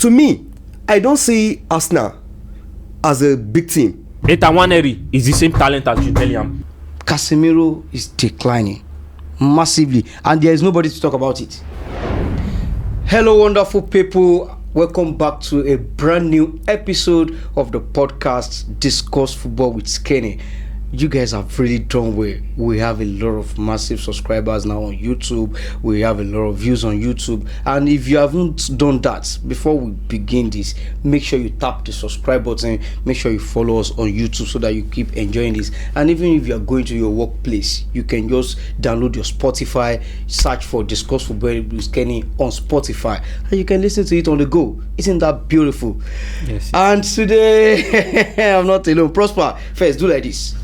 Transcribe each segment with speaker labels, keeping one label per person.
Speaker 1: to me, I don't see Arsenal as a big team.
Speaker 2: Etawaneri is the same talent as Jude Bellingham.
Speaker 3: Casemiro is declining massively, and there is nobody to talk about it. Hello, wonderful people. Welcome back to a brand new episode of the podcast Discuss Football with Kenny. You guys have really done well. We have a lot of massive subscribers now on YouTube. We have a lot of views on YouTube. And if you haven't done that, before we begin this, make sure you tap the subscribe button. Make sure you follow us on YouTube so that you keep enjoying this. And even if you are going to your workplace, you can just download your Spotify, search for Discuss Football with Kenny on Spotify, and you can listen to it on the go. Isn't that beautiful?
Speaker 2: Yes.
Speaker 3: And today, I'm not alone. Prosper, first, do like this.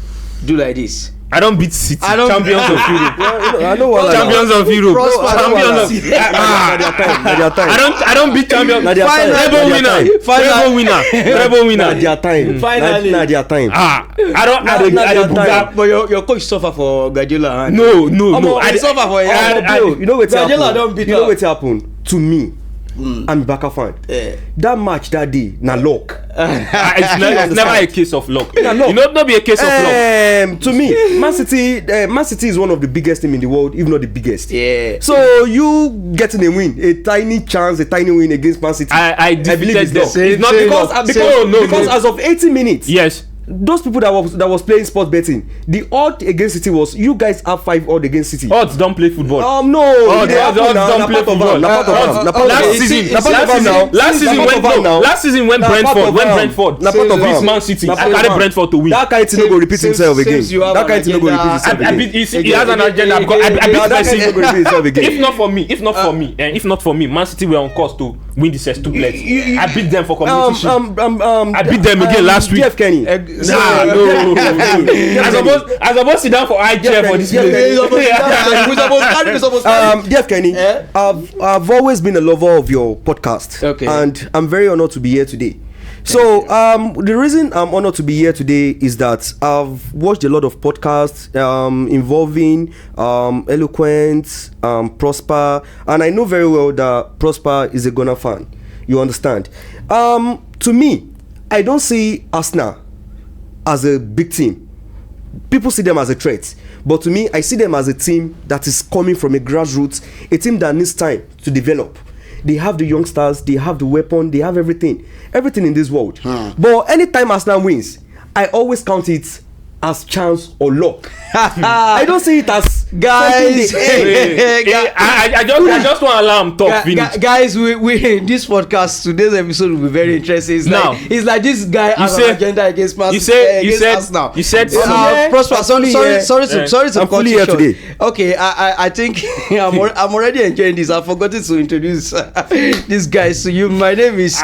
Speaker 2: I don't beat City.
Speaker 3: Champions
Speaker 2: of Europe.
Speaker 1: I know what
Speaker 2: Champions of Europe.
Speaker 3: Champions of
Speaker 2: I don't beat champions. Treble winner.
Speaker 1: Their time.
Speaker 3: Finally.
Speaker 1: Their time.
Speaker 2: I don't.
Speaker 3: But your coach suffer for Guardiola.
Speaker 2: No.
Speaker 3: I suffer for him.
Speaker 1: You know what
Speaker 3: Guardiola
Speaker 1: happened?
Speaker 3: don't beat
Speaker 1: You know
Speaker 3: her.
Speaker 1: what happened to me? I'm Baka fan. That match that day, na luck.
Speaker 2: It's never a case of luck.
Speaker 1: No.
Speaker 2: You know, not be a case of luck.
Speaker 1: To me, Man City is one of the biggest team in the world, if not the biggest.
Speaker 3: Yeah.
Speaker 1: So you getting a win, a tiny win against Man City.
Speaker 2: I
Speaker 1: believe it's luck.
Speaker 2: It's not
Speaker 1: because as of 80 minutes.
Speaker 2: Yes.
Speaker 1: Those people that was playing sports betting, the odd against City was you guys have 5 odd against City.
Speaker 2: Odds don't play football.
Speaker 1: No.
Speaker 2: Odds don't play football. Last season when Brentford beat Man City, I carried Brentford to win.
Speaker 1: That kind of thing no go repeat himself again. That kind of thing no go repeat itself again.
Speaker 2: He has an agenda because I beat Messi.
Speaker 1: No go repeat itself again.
Speaker 2: If not for me, Man City were on course to win the sextuplets. I beat them for community shield. I beat them again last week.
Speaker 1: DFK.
Speaker 2: No. I supposed to sit down for high chair for this place.
Speaker 1: DFK, I've always been a lover of your podcast.
Speaker 3: Okay.
Speaker 1: And I'm very honored to be here today. So the reason I'm honored to be here today is that I've watched a lot of podcasts involving Eloquent, Prosper, and I know very well that Prosper is a Gunner fan. You understand? To me, I don't see Arsenal as a big team. People see them as a threat, but to me, I see them as a team that is coming from a grassroots, a team that needs time to develop. They have the youngsters, they have the weapon, they have everything in this world. But anytime Arsenal wins, I always count it as chance or luck. I don't see it as
Speaker 3: guys.
Speaker 2: I just want to allow him talk.
Speaker 3: Guys, we in this podcast today's episode will be very interesting. It's like this guy has an agenda against Arsenal.
Speaker 2: You said
Speaker 3: Prosper. Sorry to cut you short.
Speaker 1: Today.
Speaker 3: Okay, I think I'm already enjoying this. I've forgotten to introduce these guys to you. My name is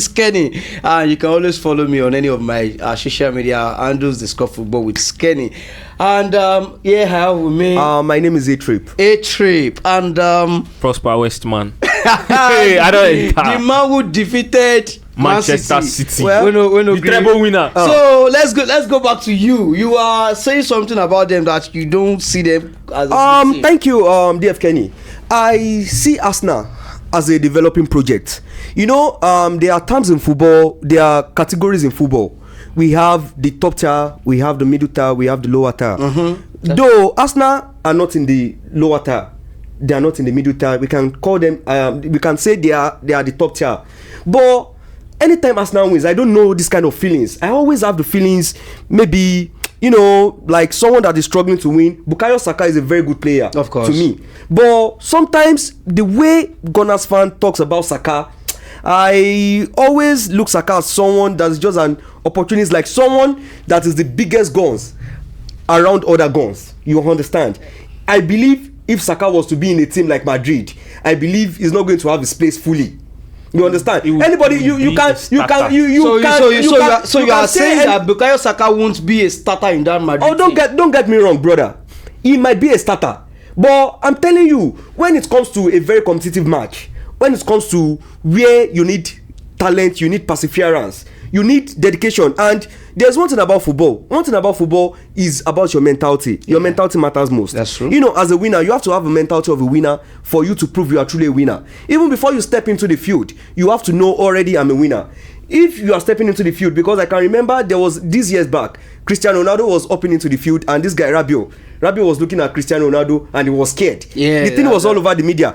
Speaker 3: Kenny, and you can always follow me on any of my social media handles. Discuss Football with Kenny. And I have with me
Speaker 1: my name is Heytrip.
Speaker 3: And
Speaker 2: Prosper Westman. Hey, I don't
Speaker 3: the man who defeated
Speaker 2: Manchester City.
Speaker 3: The
Speaker 2: treble winner.
Speaker 3: So let's go back to you. You are saying something about them that you don't see them as a team.
Speaker 1: Thank you, DFK. I see Arsenal as a developing project. You know, there are terms in football, there are categories in football. We have the top tier, we have the middle tier, we have the lower tier. Though Arsenal are not in the lower tier, they are not in the middle tier. We can call them. We can say they are the top tier. But anytime Arsenal wins, I don't know this kind of feelings. I always have the feelings. Maybe like someone that is struggling to win. Bukayo Saka is a very good player,
Speaker 3: of course,
Speaker 1: to me. But sometimes the way Gunners fan talks about Saka, I always look Saka as someone that's just an opportunist, like someone that is the biggest guns around other guns. You understand? I believe if Saka was to be in a team like Madrid, I believe he's not going to have his place fully. You understand? Anybody you are saying
Speaker 3: that Bukayo Saka won't be a starter in that Madrid.
Speaker 1: Oh, don't get me wrong, brother. He might be a starter, but I'm telling you, when it comes to a very competitive match, when it comes to where you need talent, you need perseverance, You need dedication. And there's one thing about football. One thing about football is about your mentality. Your mentality matters most.
Speaker 3: That's true.
Speaker 1: You know, as a winner, you have to have a mentality of a winner for you to prove you are truly a winner. Even before you step into the field, you have to know already I'm a winner. If you are stepping into the field, because I can remember there was this years back, Cristiano Ronaldo was upping into the field, and this guy Rabiot was looking at Cristiano Ronaldo and he was scared.
Speaker 3: Yeah,
Speaker 1: the thing was all over the media.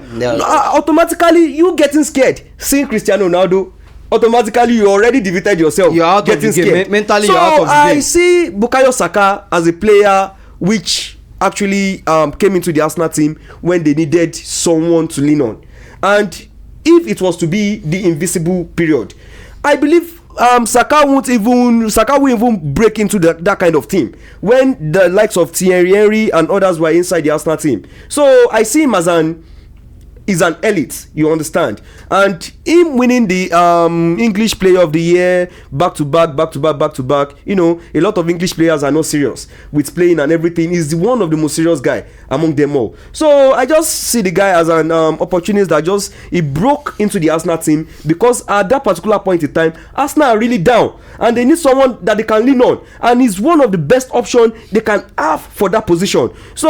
Speaker 1: Automatically, you getting scared, seeing Cristiano Ronaldo, automatically you already defeated yourself.
Speaker 3: You're out
Speaker 1: getting
Speaker 3: of the
Speaker 1: scared.
Speaker 3: game. Mentally,
Speaker 1: so
Speaker 3: you're out of the game.
Speaker 1: I see Bukayo Saka as a player which actually came into the Arsenal team when they needed someone to lean on. And if it was to be the invisible period, I believe Saka will even break into that kind of team when the likes of Thierry Henry and others were inside the Arsenal team. So I see him as an elite, you understand, and him winning the English Player of the Year back to back. You know, a lot of English players are not serious with playing and everything. He's one of the most serious guy among them all. So I just see the guy as an opportunist that he broke into the Arsenal team because at that particular point in time, Arsenal are really down and they need someone that they can lean on, and he's one of the best options they can have for that position. So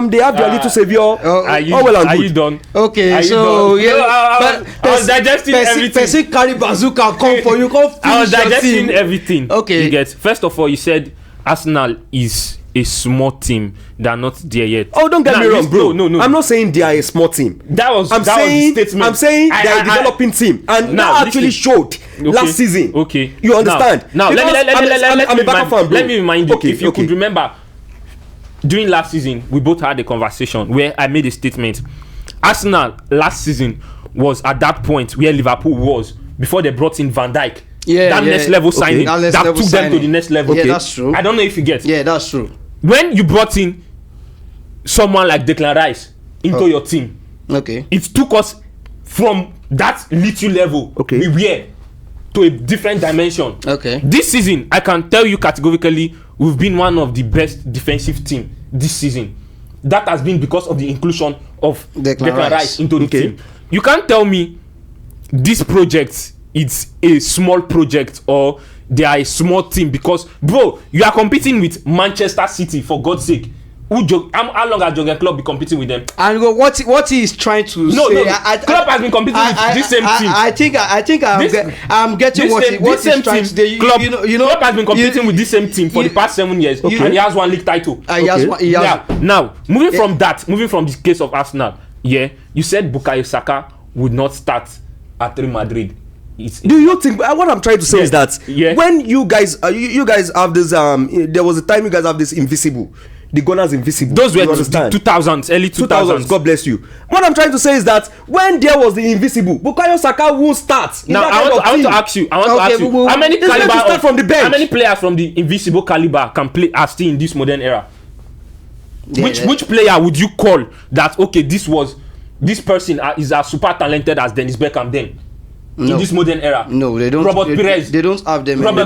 Speaker 1: they have their little savior.
Speaker 2: Are you done?
Speaker 3: Okay, so I was digesting everything. Person carry bazooka come for you.
Speaker 2: I was digesting everything.
Speaker 3: Okay,
Speaker 2: you get. First of all, you said Arsenal is a small team that are not there yet.
Speaker 1: Oh, don't get me wrong, bro. No. I'm not saying they are a small team.
Speaker 2: I'm saying they
Speaker 1: are a developing team, and that actually showed last season.
Speaker 2: Okay,
Speaker 1: you understand?
Speaker 2: Now let me remind you. If you could remember, during last season, we both had a conversation where I made a statement. Arsenal last season was at that point where Liverpool was before they brought in Van Dijk. Next level signing that took them to the next level.
Speaker 3: Yeah, that's true.
Speaker 2: I don't know if you get.
Speaker 3: Yeah, that's true.
Speaker 2: When you brought in someone like Declan Rice into your team, it took us from that little level we were to a different dimension. This season, I can tell you categorically, we've been one of the best defensive team this season. That has been because of the inclusion of Declan Rice into the team. You can't tell me this project is a small project or they are a small team, because bro, you are competing with Manchester City, for God's sake. How long has Jurgen Klopp been competing with them?
Speaker 3: And what he is trying to say,
Speaker 2: Klopp has been competing with this same team.
Speaker 3: I'm getting what he's trying to say.
Speaker 2: Klopp has been competing with this same team for the past 7 years, and he has one league title. Now, moving from the case of Arsenal, you said Bukayo Saka would not start at Real Madrid.
Speaker 1: Do you think what I'm trying to say is that when you guys have this there was a time you guys have this invisible, the Gunners invisible,
Speaker 2: those were the 2000s, early 2000s.
Speaker 1: God bless you. What I'm trying to say is that when there was the invisible, Bukayo Saka won't start.
Speaker 2: Now I want to ask you how many players from the invisible caliber can play are still in this modern era? Which player would you call that this person is as super talented as Dennis Beckham then? In this modern era,
Speaker 3: no, they don't.
Speaker 2: Robert Perez,
Speaker 3: they don't have them.
Speaker 1: Football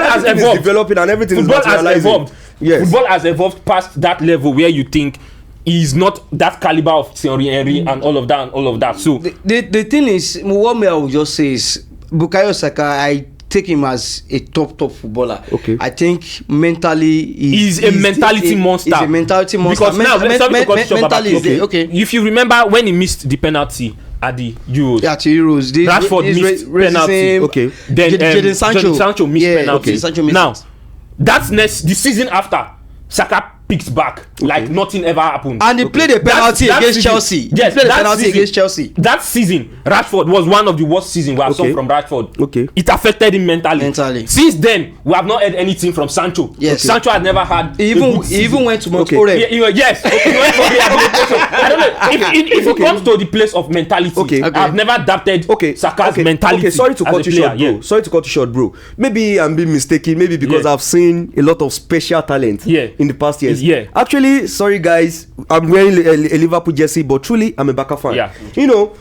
Speaker 2: has evolved,
Speaker 1: developing, and everything.
Speaker 2: Football has evolved. Yes, football has evolved past that level where you think he's not that caliber of Thierry Henry and all of that. So
Speaker 3: the thing is, what I will just say is Bukayo Saka, I take him as a top footballer. I think mentally
Speaker 2: he's a mentality monster.
Speaker 3: He's a mentality monster.
Speaker 2: Because now if you remember when he missed the penalty at the Euros.
Speaker 3: Yeah, to Euros.
Speaker 2: Rashford missed penalty. Then Jadon Sancho missed penalty. Now the season after, Saka picked back like nothing ever happened.
Speaker 3: And he played a penalty against Chelsea.
Speaker 2: Yes,
Speaker 3: he played a penalty against Chelsea.
Speaker 2: That season, Rashford was one of the worst seasons we have seen from Rashford. It affected him mentally. Since then, we have not heard anything from Sancho.
Speaker 3: Yes.
Speaker 2: Sancho has never had.
Speaker 3: He even went to Montpellier.
Speaker 2: Yes. I don't know. If it comes to the place of mentality, I've never adapted Saka's mentality.
Speaker 1: Sorry to cut you short, bro. Sorry to cut you short, bro. Maybe I'm being mistaken. Maybe because I've seen a lot of special talent in the past years. Actually, sorry guys, I'm wearing a Liverpool jersey, but truly I'm a Barca fan. You know,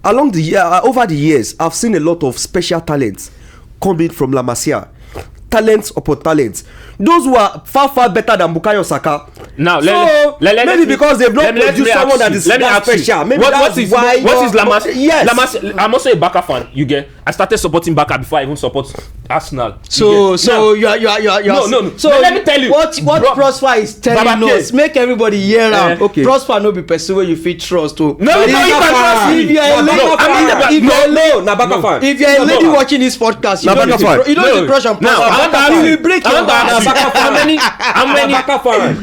Speaker 1: over the years, I've seen a lot of special talents coming from La Masia. talents upon talents. Those who are far better than Bukayo Saka.
Speaker 2: Now,
Speaker 1: maybe because they've not produced someone that is that special. Maybe
Speaker 2: what is Lamas?
Speaker 1: Yes.
Speaker 2: I'm also a Barca fan. You get? I started supporting Barca before I even support Arsenal.
Speaker 3: So you are.
Speaker 2: No.
Speaker 3: So
Speaker 2: let me tell you
Speaker 3: what Prosper is telling us. Make everybody hear am.
Speaker 1: Okay.
Speaker 3: Prosper no be person wey you fit trust to.
Speaker 2: No, you can trust me.
Speaker 3: If you are if you are a lady watching this podcast, you don't crush on Prosper. You will break your heart.
Speaker 2: How many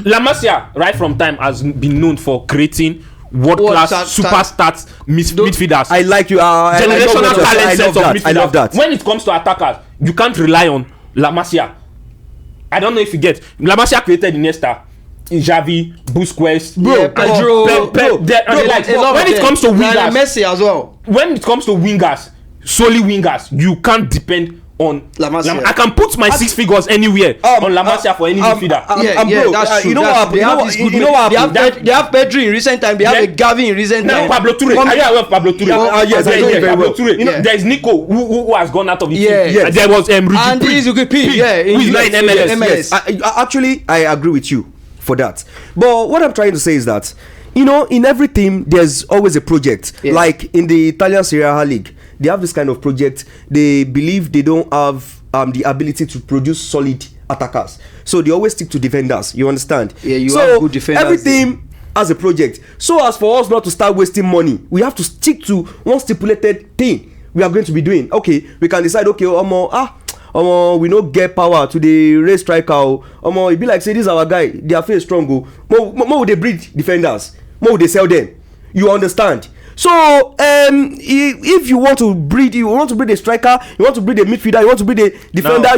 Speaker 2: La Masia right from time has been known for creating world-class superstars midfielders.
Speaker 1: I like you.
Speaker 2: Generational talent sets of midfielders.
Speaker 1: I love that.
Speaker 2: When it comes to attackers, you can't rely on La Masia. I don't know if you get. La Masia created Iniesta, Xavi, Busquets,
Speaker 3: Pedro.
Speaker 2: When it comes to wingers,
Speaker 3: Messi as well.
Speaker 2: When it comes to wingers, solely wingers, you can't depend on
Speaker 3: La Masia.
Speaker 2: I can put my 6 figures anywhere on La Masia for any midfielder.
Speaker 3: That's true. They have Pedro in recent time. They have a Gavi in recent time.
Speaker 2: Pablo Toure. Are you aware of Pablo Toure?
Speaker 1: Yes, I know him very well.
Speaker 2: You know, there is Nico who has gone out of the team. There was
Speaker 3: Rudy P.
Speaker 2: Who is now in MLS.
Speaker 1: Actually, I agree with you for that. But what I'm trying to say is that, you know, in every team there's always a project. Like in the Italian Serie A league, they have this kind of project. They believe they don't have the ability to produce solid attackers, so they always stick to defenders. You understand?
Speaker 3: Have good defenders.
Speaker 1: Every team has a project. So as for us not to start wasting money, we have to stick to one stipulated thing we are going to be doing. Okay, we can decide. Okay, we no get power to the race striker. It be like say this our guy. Their face strong. More they breed defenders. More they sell them. You understand? So if you want to breed a striker, you want to breed a midfielder, you want to breed a defender,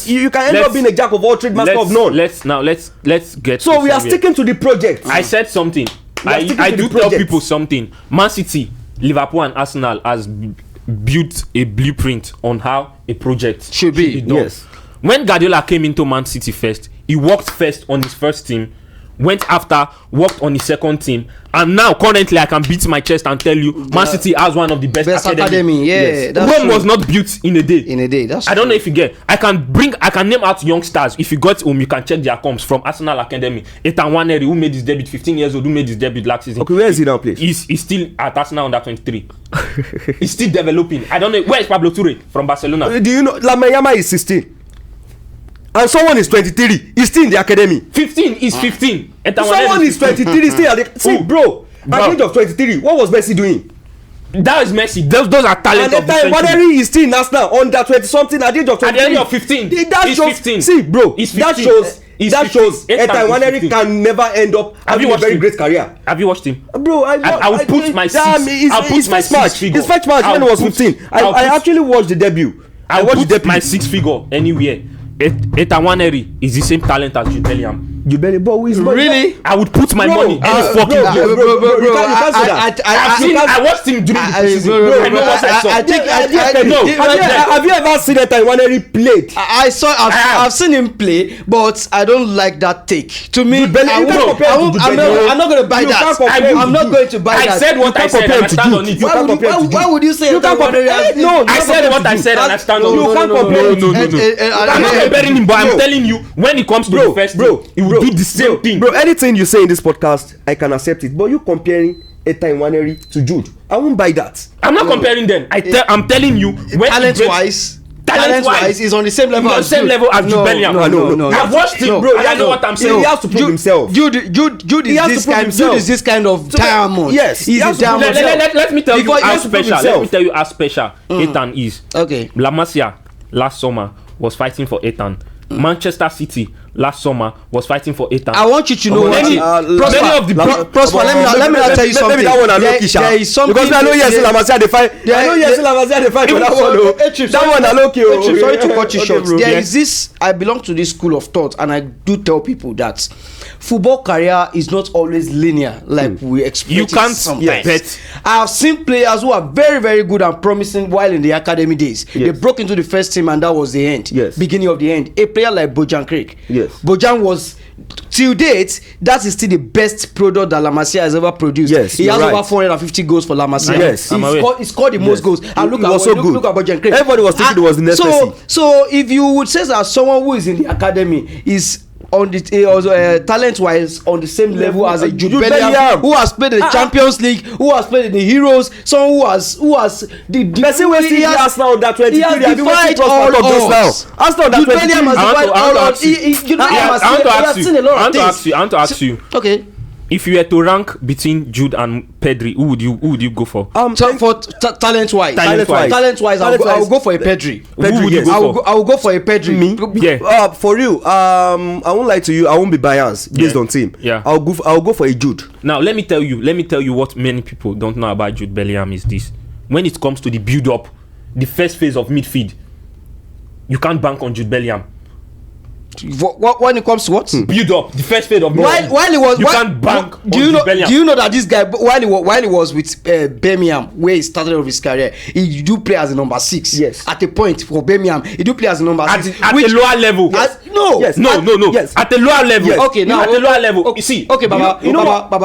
Speaker 1: you can end up being a jack of all trades, master of none.
Speaker 2: Let's get.
Speaker 1: So we are sticking to the project.
Speaker 2: I said something. I do tell people something. Man City, Liverpool, and Arsenal has built a blueprint on how a project should be done.
Speaker 1: Yes.
Speaker 2: When Guardiola came into Man City first, he worked first on his first team. Went after, worked on the second team, and now currently I can beat my chest and tell you Man City has one of the best academy. Rome was not built in a day.
Speaker 3: That's
Speaker 2: I don't know if you get. I can name out youngsters. If you got you can check their comps from Arsenal Academy. Ethan Nwaneri, who made his debut 15 years old, who made his debut last season.
Speaker 1: Okay, where is he now, please?
Speaker 2: He's still at Arsenal under 23. He's still developing. I don't know where is Pablo Toure from Barcelona.
Speaker 1: Do you know Lamayama is 16? And someone is 23, he's still in the academy.
Speaker 2: 15 is 15.
Speaker 1: Someone is 23, still at the. See, bro, at the age of 23, what was Messi doing?
Speaker 2: That is Messi. Those are talent of the
Speaker 1: century. Rodri is still in Arsenal under 20 something at the age of 23.
Speaker 2: At the age of 15.
Speaker 1: That shows, 15. See, bro, that shows Ethan Nwaneri can never end up having a very great career.
Speaker 2: Have you watched him?
Speaker 1: Bro,
Speaker 2: I would put my
Speaker 1: his first match when he was 15. I actually watched the debut.
Speaker 2: I watched my 6 figure anywhere. Ethan Nwaneri is the same talent as Jude Bellingham.
Speaker 1: Jude Bellingham, but
Speaker 2: really? I would put my money any fucking game.
Speaker 1: Bro.
Speaker 2: I watched him during the season. I know what I saw.
Speaker 1: Have you ever seen Ethan Nwaneri played?
Speaker 3: I've seen him play, but I don't like that take. To me, I'm not going to buy that. I'm not going to buy that.
Speaker 2: I said what I said and I stand on it.
Speaker 3: Why would you say Ethan Nwaneri?
Speaker 1: No,
Speaker 2: I said what I said and I stand on it.
Speaker 1: You can't compare.
Speaker 2: I'm not comparing him, but I'm telling you, when it comes to the first team, he will do the same thing.
Speaker 1: Bro, anything you say in this podcast, I can accept it. But you comparing Ethan Nwaneri to Jude, I won't buy that.
Speaker 2: I'm not comparing them. I'm telling you, when
Speaker 3: talent-wise, he's on the same level as Jude
Speaker 2: Bellingham.
Speaker 1: No.
Speaker 2: I've watched him, bro. I know what I'm saying.
Speaker 1: He has to prove himself.
Speaker 3: Jude is this kind of diamond.
Speaker 1: Yes,
Speaker 3: he's a diamond.
Speaker 2: Let me tell you how special. Let me tell you how special Ethan is.
Speaker 3: Okay.
Speaker 2: La Masia last summer was fighting for Ethan. Manchester City last summer was fighting for Ethan.
Speaker 3: I want you to know
Speaker 2: many of the
Speaker 3: Prosper, let me tell you something.
Speaker 1: Maybe that one I know Kisha.
Speaker 3: There is something
Speaker 1: because I know yes La Masia they fight. I know yes La Masia they fight for that one. That one I know Kisha.
Speaker 3: Sorry to cut you short. There is this. I belong to this school of thought, and I do tell people that football career is not always linear like we expect.
Speaker 2: You can't
Speaker 3: sometimes.
Speaker 2: bet.
Speaker 3: I have seen players who are very, very good and promising while in the academy days. They broke into the first team and that was the end.
Speaker 1: Yes.
Speaker 3: Beginning of the end. A player like Bojan Craig.
Speaker 1: Yes.
Speaker 3: Bojan was, till date, that is still the best product that La Masia has ever produced.
Speaker 1: Yes,
Speaker 3: he has over 450 goals for La Masia.
Speaker 1: Yes,
Speaker 3: he scored the most goals. And look at Bojan.
Speaker 1: Everybody was thinking it was the next Messi.
Speaker 3: So if you would say that someone who is in the academy is on the talent-wise on the same level as a Jude Bellingham, who has played in the Champions League, who has played in the Heroes, someone who has the
Speaker 1: person who see Arsenal that 23,
Speaker 3: he has defied all odds.
Speaker 1: Arsenal that
Speaker 3: Jude Bellingham has defied all odds.
Speaker 2: I want to ask you.
Speaker 3: Okay.
Speaker 2: If you were to rank between Jude and Pedri, who would you go for?
Speaker 3: Talent-wise, I will go for a Pedri.
Speaker 2: Who would you go for?
Speaker 3: I will go for a Pedri.
Speaker 1: Me?
Speaker 2: Yeah.
Speaker 1: For you, I won't lie to you. I won't be biased based on team.
Speaker 2: Yeah.
Speaker 1: I'll go for a Jude.
Speaker 2: Now let me tell you what many people don't know about Jude Bellingham is this: when it comes to the build-up, the first phase of midfield, you can't bank on Jude Bellingham.
Speaker 3: When it comes to what?
Speaker 2: Build up the first phase of midfield.
Speaker 3: While he was,
Speaker 2: you can't bank on
Speaker 3: do
Speaker 2: Bellingham.
Speaker 3: you know that this guy, while he was with Birmingham, where he started off his career, he do play as a number 6.
Speaker 1: Yes.
Speaker 3: At a point for Birmingham, he do play as a number 6
Speaker 2: at a lower level.
Speaker 3: No.
Speaker 1: Yes.
Speaker 2: No.
Speaker 1: Yes.
Speaker 2: At a lower level.
Speaker 1: Yes.
Speaker 3: Okay, now
Speaker 2: at a lower level. You see.
Speaker 3: Okay, Baba.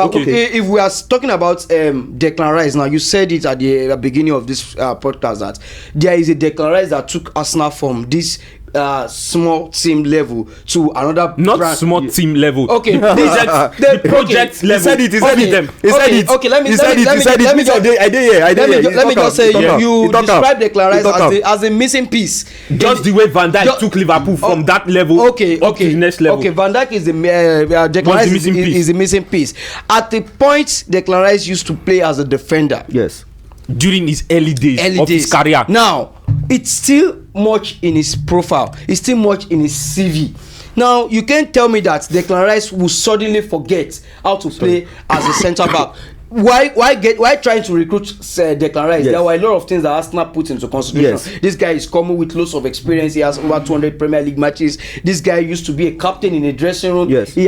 Speaker 2: Okay.
Speaker 3: If we are talking about Declan Rice, now you said it at the beginning of this podcast that there is a Declan Rice that took Arsenal from this small team level to another
Speaker 2: small team level.
Speaker 3: Okay,
Speaker 2: the project level.
Speaker 1: He said it.
Speaker 3: Okay, let me just say you describe Declan Rice as a missing piece.
Speaker 2: Just the way Van Dijk took Liverpool from that level up to the next level.
Speaker 3: Okay, Van Dijk is Declan Rice is a missing piece. At the point Declan Rice used to play as a defender.
Speaker 1: Yes.
Speaker 2: During his early days of his career.
Speaker 3: Now, it's still much in his profile. It's still much in his CV. Now, you can't tell me that Declan Rice will suddenly forget how to play as a centre back. Why trying to recruit Declan Rice? Yes. There were a lot of things that Arsenal put into consideration. Yes. This guy is coming with lots of experience. He has over 200 Premier League matches. This guy used to be a captain in a dressing room.
Speaker 1: Yes.
Speaker 3: He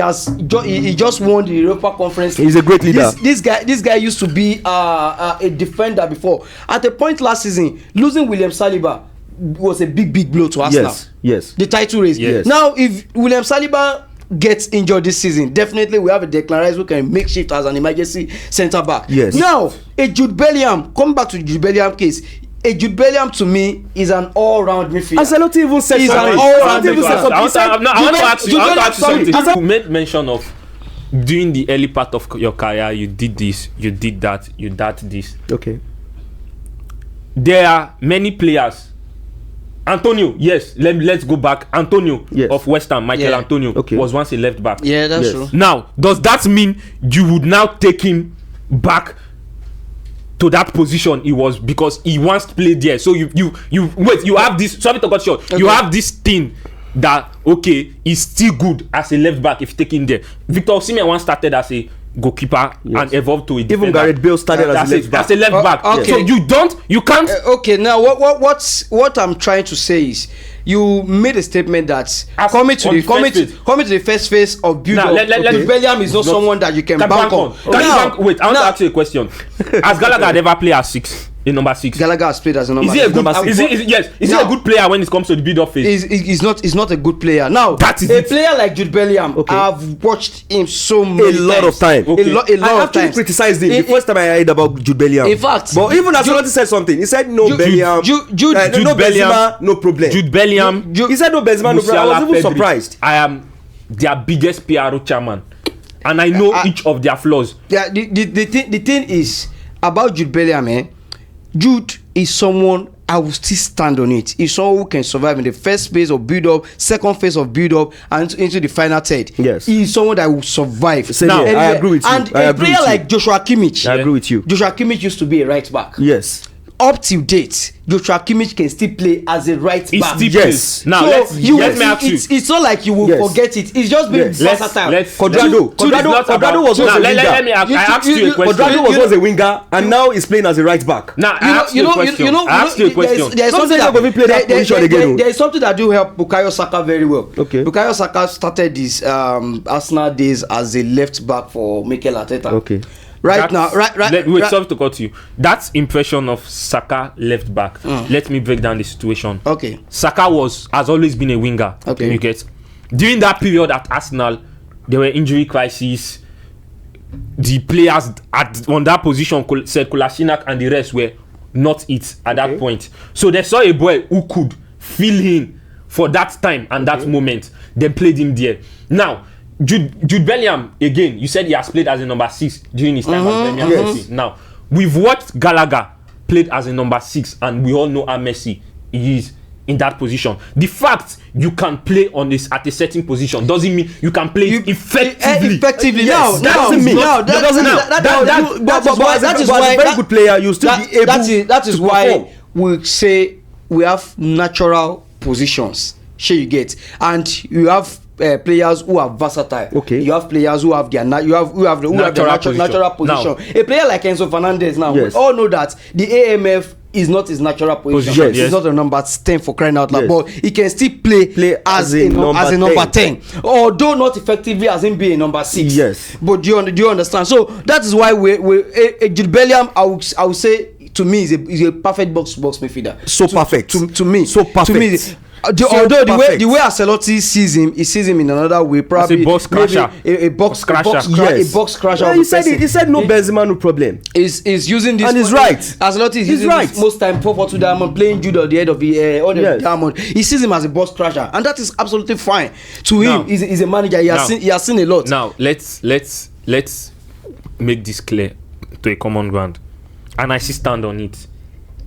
Speaker 3: just won the Europa Conference.
Speaker 1: He's a great leader.
Speaker 3: This guy used to be a defender before. At a point last season, losing William Saliba was a big blow to Arsenal.
Speaker 1: Yes.
Speaker 3: The title race.
Speaker 1: Yes.
Speaker 3: Now, if William Saliba gets injured this season, definitely we have a Declan Rice who can make shift as an emergency centre back.
Speaker 1: Yes.
Speaker 3: Now, a Jude Bellingham, come back to the Jude Bellingham case. A Jude Bellingham to me is an all-round midfielder.
Speaker 1: Ancelotti even said
Speaker 3: he's
Speaker 1: something.
Speaker 3: an all-round
Speaker 2: midfielder. I want to ask you something. You made mention of during the early part of your career, you did this, you did that, you did this.
Speaker 1: Okay.
Speaker 2: There are many players. Antonio, yes, let's go back. Antonio of West Ham, Michael Antonio was once a left back.
Speaker 3: Yeah, that's true.
Speaker 2: Now, does that mean you would now take him back to that position he was because he once played there? So you have this. Sorry to cut short. Okay. You have this thing that he's still good as a left back if you take him there. Victor Osimhen once started as a goalkeeper and evolved to a defender.
Speaker 1: Even Gareth Bale started as a left back.
Speaker 2: Okay. So you can't.
Speaker 3: Okay, now what I'm trying to say is you made a statement that coming to the first phase of build-up, Bellingham is not someone that you can bank on.
Speaker 2: Wait, I want to ask you a question. Has Gallagher ever played as 6? In number 6.
Speaker 3: Gallagher has played as a number 6.
Speaker 2: Is he a good player when it comes to the build-up phase?
Speaker 3: He's not a good player. Now, player like Jude Bellingham, I've watched him so many
Speaker 1: lot of time.
Speaker 3: I
Speaker 1: actually criticized him the first time I heard about Jude Bellingham.
Speaker 3: In fact,
Speaker 1: but even Ancelotti said something. He said no Bellingham,
Speaker 2: Jude
Speaker 1: no Benzema, no problem.
Speaker 2: Jude Bellingham.
Speaker 1: He said no Benzema, no problem. I was even surprised.
Speaker 2: I am their biggest PRO chairman, and I know each of their flaws.
Speaker 3: Yeah, the thing is about Jude Bellingham, Jude is someone I will still stand on it. He's someone who can survive in the first phase of build-up, second phase of build-up, and into the final third.
Speaker 1: Yes.
Speaker 3: He's someone that will survive.
Speaker 1: I agree with you.
Speaker 3: And a player like Joshua Kimmich.
Speaker 1: I agree with you.
Speaker 3: Joshua Kimmich used to be a right back.
Speaker 1: Yes.
Speaker 3: Up till date, Joshua Kimmich can still play as a right back.
Speaker 1: Yes.
Speaker 2: Now let me ask you.
Speaker 3: It's not like you will forget it. It's just been versatile.
Speaker 1: Quadrado was once a winger.
Speaker 2: Let me ask you a question.
Speaker 1: Quadrado was once a winger and now he's playing as a right back.
Speaker 2: Now I ask you a question.
Speaker 3: There is something that do help Bukayo Saka very well.
Speaker 1: Okay.
Speaker 3: Bukayo Saka started his Arsenal days as a left back for Mikel Arteta.
Speaker 1: Okay.
Speaker 3: Wait,
Speaker 2: sorry to cut you. That impression of Saka left back. Let me break down the situation.
Speaker 3: Okay.
Speaker 2: Saka has always been a winger.
Speaker 3: Okay.
Speaker 2: You get. during that period at Arsenal, there were injury crises. The players on that position, said Kolasinac and the rest, were not it at that point. So they saw a boy who could fill in for that time and that moment. They played him there. Now, Jude Bellingham, again, you said he has played as a number 6 during his time at Bellingham. Now, we've watched Gallagher played as a number 6, and we all know how Messi is in that position. The fact you can play on this at a certain position doesn't mean you can play it effectively.
Speaker 1: Yes, that doesn't mean that is why a very good player you still be able.
Speaker 3: That is why we say we have natural positions. Sure, you get, and you have players who are versatile.
Speaker 1: Okay.
Speaker 3: You have players who have their natural position. Now, a player like Enzo Fernandez now, we all know that the AMF is not his natural position. He's not a number 10 for crying out loud, but he can still play as a number 10, although not effectively as him being a number 6.
Speaker 1: Yes.
Speaker 3: But do you understand? So that is why Jude Bellingham, I would say, to me, is a perfect box midfielder.
Speaker 1: So perfect.
Speaker 3: To me.
Speaker 1: So perfect.
Speaker 3: To me, although the way Ancelotti sees him, he sees him in another way, probably
Speaker 2: as a box crasher.
Speaker 3: A box crasher.
Speaker 1: Yes.
Speaker 3: A box crasher.
Speaker 1: Yeah, he said no Benzema, no problem.
Speaker 3: Is using this,
Speaker 1: and he's right.
Speaker 3: Ancelotti is using this most time 4-4-2 diamond, playing Jude at the head of the diamond. He sees him as a box crasher, and that is absolutely fine. To him, he's a manager. He has seen a lot.
Speaker 2: Now let's make this clear to a common ground, and I stand on it.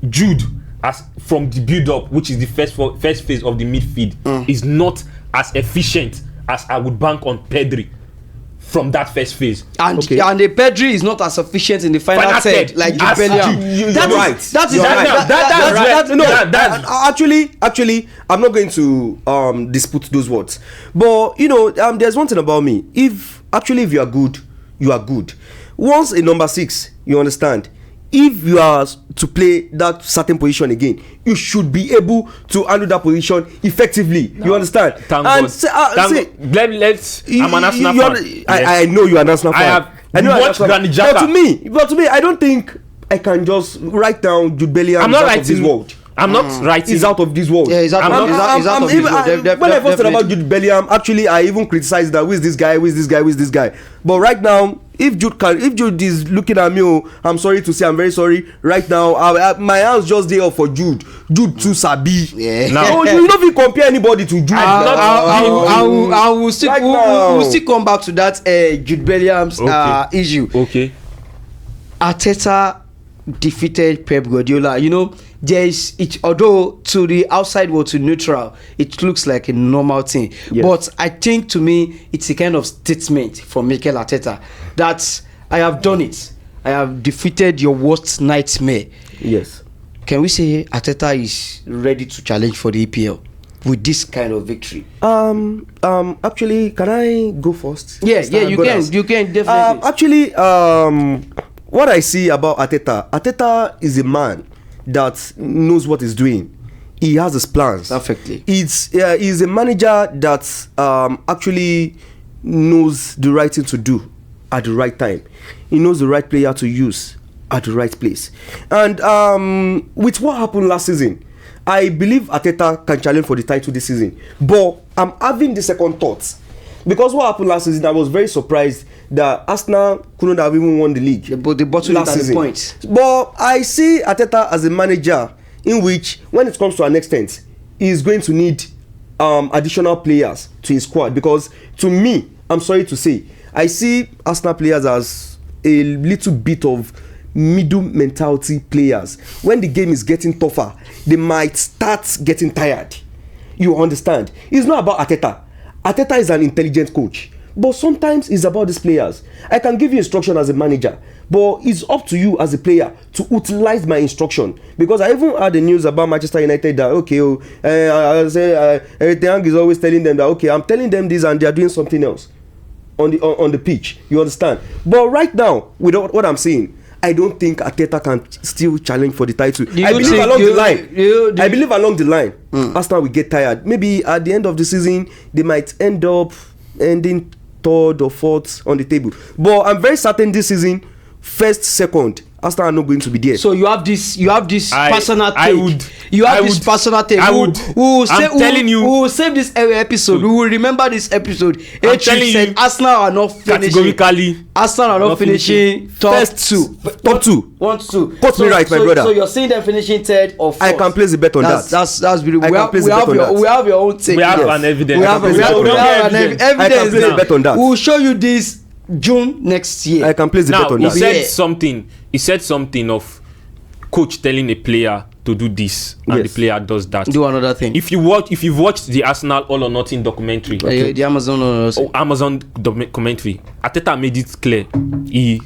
Speaker 2: Jude, as from the build-up, which is the first phase of the midfield, is not as efficient as I would bank on Pedri from that first phase.
Speaker 3: And the Pedri is not as efficient in the final third like Jude Bellingham.
Speaker 1: Actually, I'm not going to dispute those words. But there's one thing about me. If you are good, you are good. Once a number 6, you understand. If you are to play that certain position again, you should be able to handle that position effectively. You understand?
Speaker 2: Thank God. I'm an Arsenal fan.
Speaker 1: I know you are an Arsenal fan.
Speaker 2: I know watched Granit Xhaka.
Speaker 1: But to me, I don't think I can just write down Jude Bellingham.
Speaker 2: I'm not writing
Speaker 1: this world.
Speaker 2: I'm not writing.
Speaker 1: He's out of this world.
Speaker 3: Yeah, he's out of this world.
Speaker 1: When I first heard about Jude Bellingham, actually, I even criticized that. Who is this guy? But right now, if Jude is looking at me, I'm sorry to say, I'm very sorry. Right now, my hands just there for Jude. Jude too sabi.
Speaker 3: Yeah.
Speaker 1: No, you don't even compare anybody to Jude.
Speaker 3: I will still come back to that Jude Bellingham's issue.
Speaker 2: Okay.
Speaker 3: Arteta defeated Pep Guardiola. There is although to the outside world, to neutral, it looks like a normal thing. Yes. But I think to me it's a kind of statement from Mikel Arteta that I have done it. I have defeated your worst nightmare.
Speaker 1: Yes.
Speaker 3: Can we say Arteta is ready to challenge for the EPL with this kind of victory?
Speaker 1: Actually, can I go first?
Speaker 3: Yeah, you can definitely.
Speaker 1: What I see about Arteta is a man that knows what he's doing. He has his plans
Speaker 3: perfectly.
Speaker 1: He's a manager that actually knows the right thing to do at the right time. He knows the right player to use at the right place. And with what happened last season, I believe Arteta can challenge for the title this season. But I'm having the second thoughts. Because what happened last season, I was very surprised that Arsenal couldn't have even won the league.
Speaker 3: But they bottled it at the point.
Speaker 1: But I see Arteta as a manager in which, when it comes to an extent, he is going to need additional players to his squad. Because to me, I'm sorry to say, I see Arsenal players as a little bit of middle mentality players. When the game is getting tougher, they might start getting tired. You understand? It's not about Arteta. Arteta is an intelligent coach, but sometimes it's about these players. I can give you instruction as a manager, but it's up to you as a player to utilize my instruction. Because I even heard the news about Manchester United that Eric Ten Hag is always telling them that I'm telling them this and they are doing something else on the pitch. You understand? But right now, with what I'm saying, I don't think Arteta can still challenge for the title. I believe along the line, Arsenal will get tired. Maybe at the end of the season, they might end up ending 3rd or 4th on the table. But I'm very certain this season, 1st, 2nd, Arsenal are not going to be there.
Speaker 3: So you have this personal take.
Speaker 2: I would.
Speaker 3: We will save this episode. We will remember this episode. Heytrip said Arsenal are not finishing. Arsenal are not finishing top two.
Speaker 1: Top two.
Speaker 3: 1-2.
Speaker 1: Put me right, my brother.
Speaker 3: So you're saying them finishing third or fourth?
Speaker 1: I can place a bet on that.
Speaker 3: That's beautiful.
Speaker 1: We
Speaker 3: have your own take.
Speaker 2: We have an evidence.
Speaker 3: We have evidence.
Speaker 1: I can place a bet on that.
Speaker 3: We will show you this June next year.
Speaker 1: I can place a bet on that.
Speaker 2: He said something of coach telling a player to do this and the player does that.
Speaker 3: Do another thing.
Speaker 2: If you've watched the Arsenal All or Nothing documentary,
Speaker 3: the
Speaker 2: Amazon documentary, Arteta made it clear he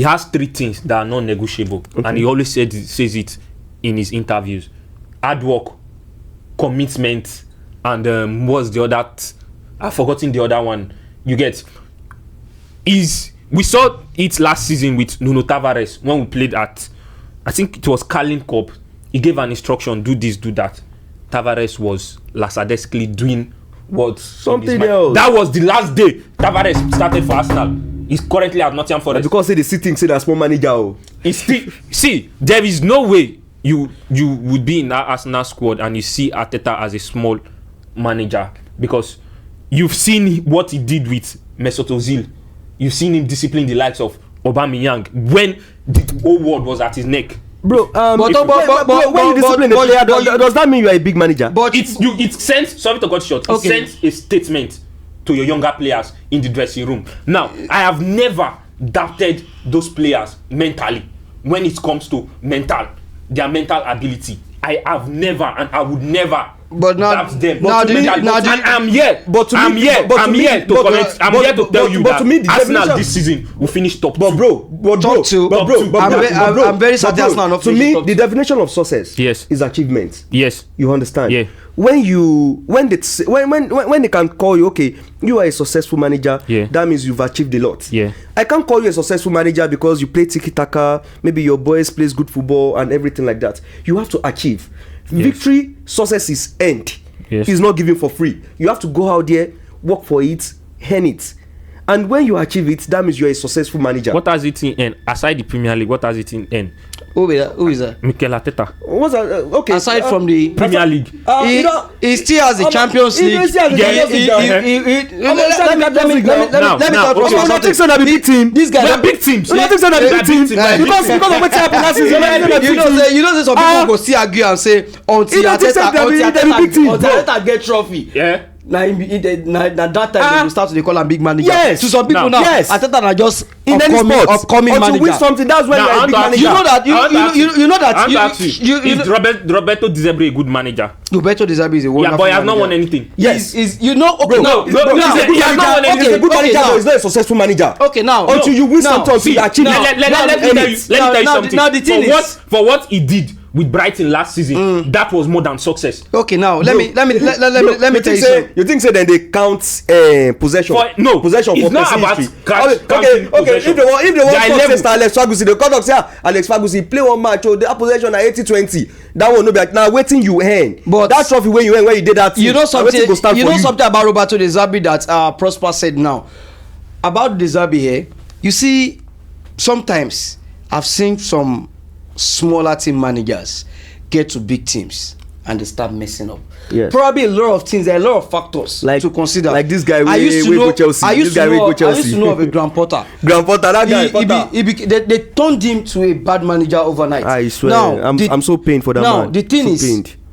Speaker 2: has 3 things that are non-negotiable, and he always says it in his interviews: hard work, commitment, and what's the other? I've forgotten the other one. You get? We saw it last season with Nuno Tavares when we played at, I think it was Carling Cup. He gave an instruction: do this, do that. Tavares was lackadaisically doing what
Speaker 1: something else.
Speaker 2: That was the last day Tavares started for Arsenal. He's currently at Nottingham Forest.
Speaker 1: Because the sitting say that small manager.
Speaker 2: See, there is no way you would be in that Arsenal squad and you see Arteta as a small manager, because you've seen what he did with Mesut Ozil. You've seen him discipline the likes of Aubameyang when the whole world was at his neck.
Speaker 1: Bro, when you discipline the player, does that mean you are a big manager?
Speaker 2: But it sends, sorry to cut short, it sends a statement to your younger players in the dressing room. Now, I have never doubted those players mentally when it comes to their mental ability. I have never, and I would never.
Speaker 3: But now,
Speaker 2: them. I'm here to tell you that Arsenal this season will finish top 2.
Speaker 3: I'm very sad Arsenal not
Speaker 1: finishing top 2. To me, the definition of success is achievement.
Speaker 2: Yes,
Speaker 1: you understand.
Speaker 2: Yeah.
Speaker 1: When they can call you, okay, you are a successful manager.
Speaker 2: Yeah.
Speaker 1: That means you've achieved a lot.
Speaker 2: Yeah.
Speaker 1: I can't call you a successful manager because you play tiki-taka, maybe your boys plays good football and everything like that. You have to achieve. Victory, success is earned.
Speaker 2: Yes.
Speaker 1: It's not given for free. You have to go out there, work for it, earn it. And when you achieve it, that means you're a successful manager.
Speaker 2: What has it in end? Aside the Premier League, what has it in end?
Speaker 3: Who is that?
Speaker 2: Mikel Arteta.
Speaker 1: What's that? Okay.
Speaker 3: Aside from the
Speaker 2: Premier League,
Speaker 3: he still has the Champions League.
Speaker 1: Let me talk about something. These guys are big teams. Because of what happened last season.
Speaker 3: You know, some people go still argue and say until Arteta get trophy.
Speaker 2: Yeah.
Speaker 3: Now that time they will start to call him big manager.
Speaker 1: Yes.
Speaker 3: To some people now, Arteta are just
Speaker 1: in any sport
Speaker 3: upcoming manager.
Speaker 1: To win something, that's when you're a big manager.
Speaker 3: You know that.
Speaker 2: Is Roberto De Zerbi a good manager?
Speaker 3: Roberto De Zerbi is a wonderful manager.
Speaker 2: Yeah, but he has not won anything.
Speaker 1: Yes.
Speaker 2: He has not won anything.
Speaker 1: He's a good manager, but he's not a successful manager.
Speaker 3: Okay, now
Speaker 1: until you win something, until you achieve
Speaker 2: it. Let me tell you something.
Speaker 3: Now the thing is,
Speaker 2: for what he did with Brighton last season, that was more than success.
Speaker 3: Okay, now let me tell you something.
Speaker 1: You think then they count possession? Possession for
Speaker 2: not about
Speaker 1: okay. If they want to Alex Ferguson, they come say Alex Ferguson play one match, that possession na 80-20. That one no be like now waiting you earn. But that trophy when you earn when you did that,
Speaker 3: you know something. You know something about Roberto De Zerbi that Prosper said now about De Zerbi here. You see, sometimes I've seen some smaller team managers get to big teams and they start messing up.
Speaker 1: Yes.
Speaker 3: Probably a lot of things, there are a lot of factors to consider.
Speaker 1: Like this guy I used
Speaker 3: to know of a Graham Potter. They turned him to a bad manager overnight.
Speaker 1: I swear. Now, I'm so pained for that man.
Speaker 3: Now the thing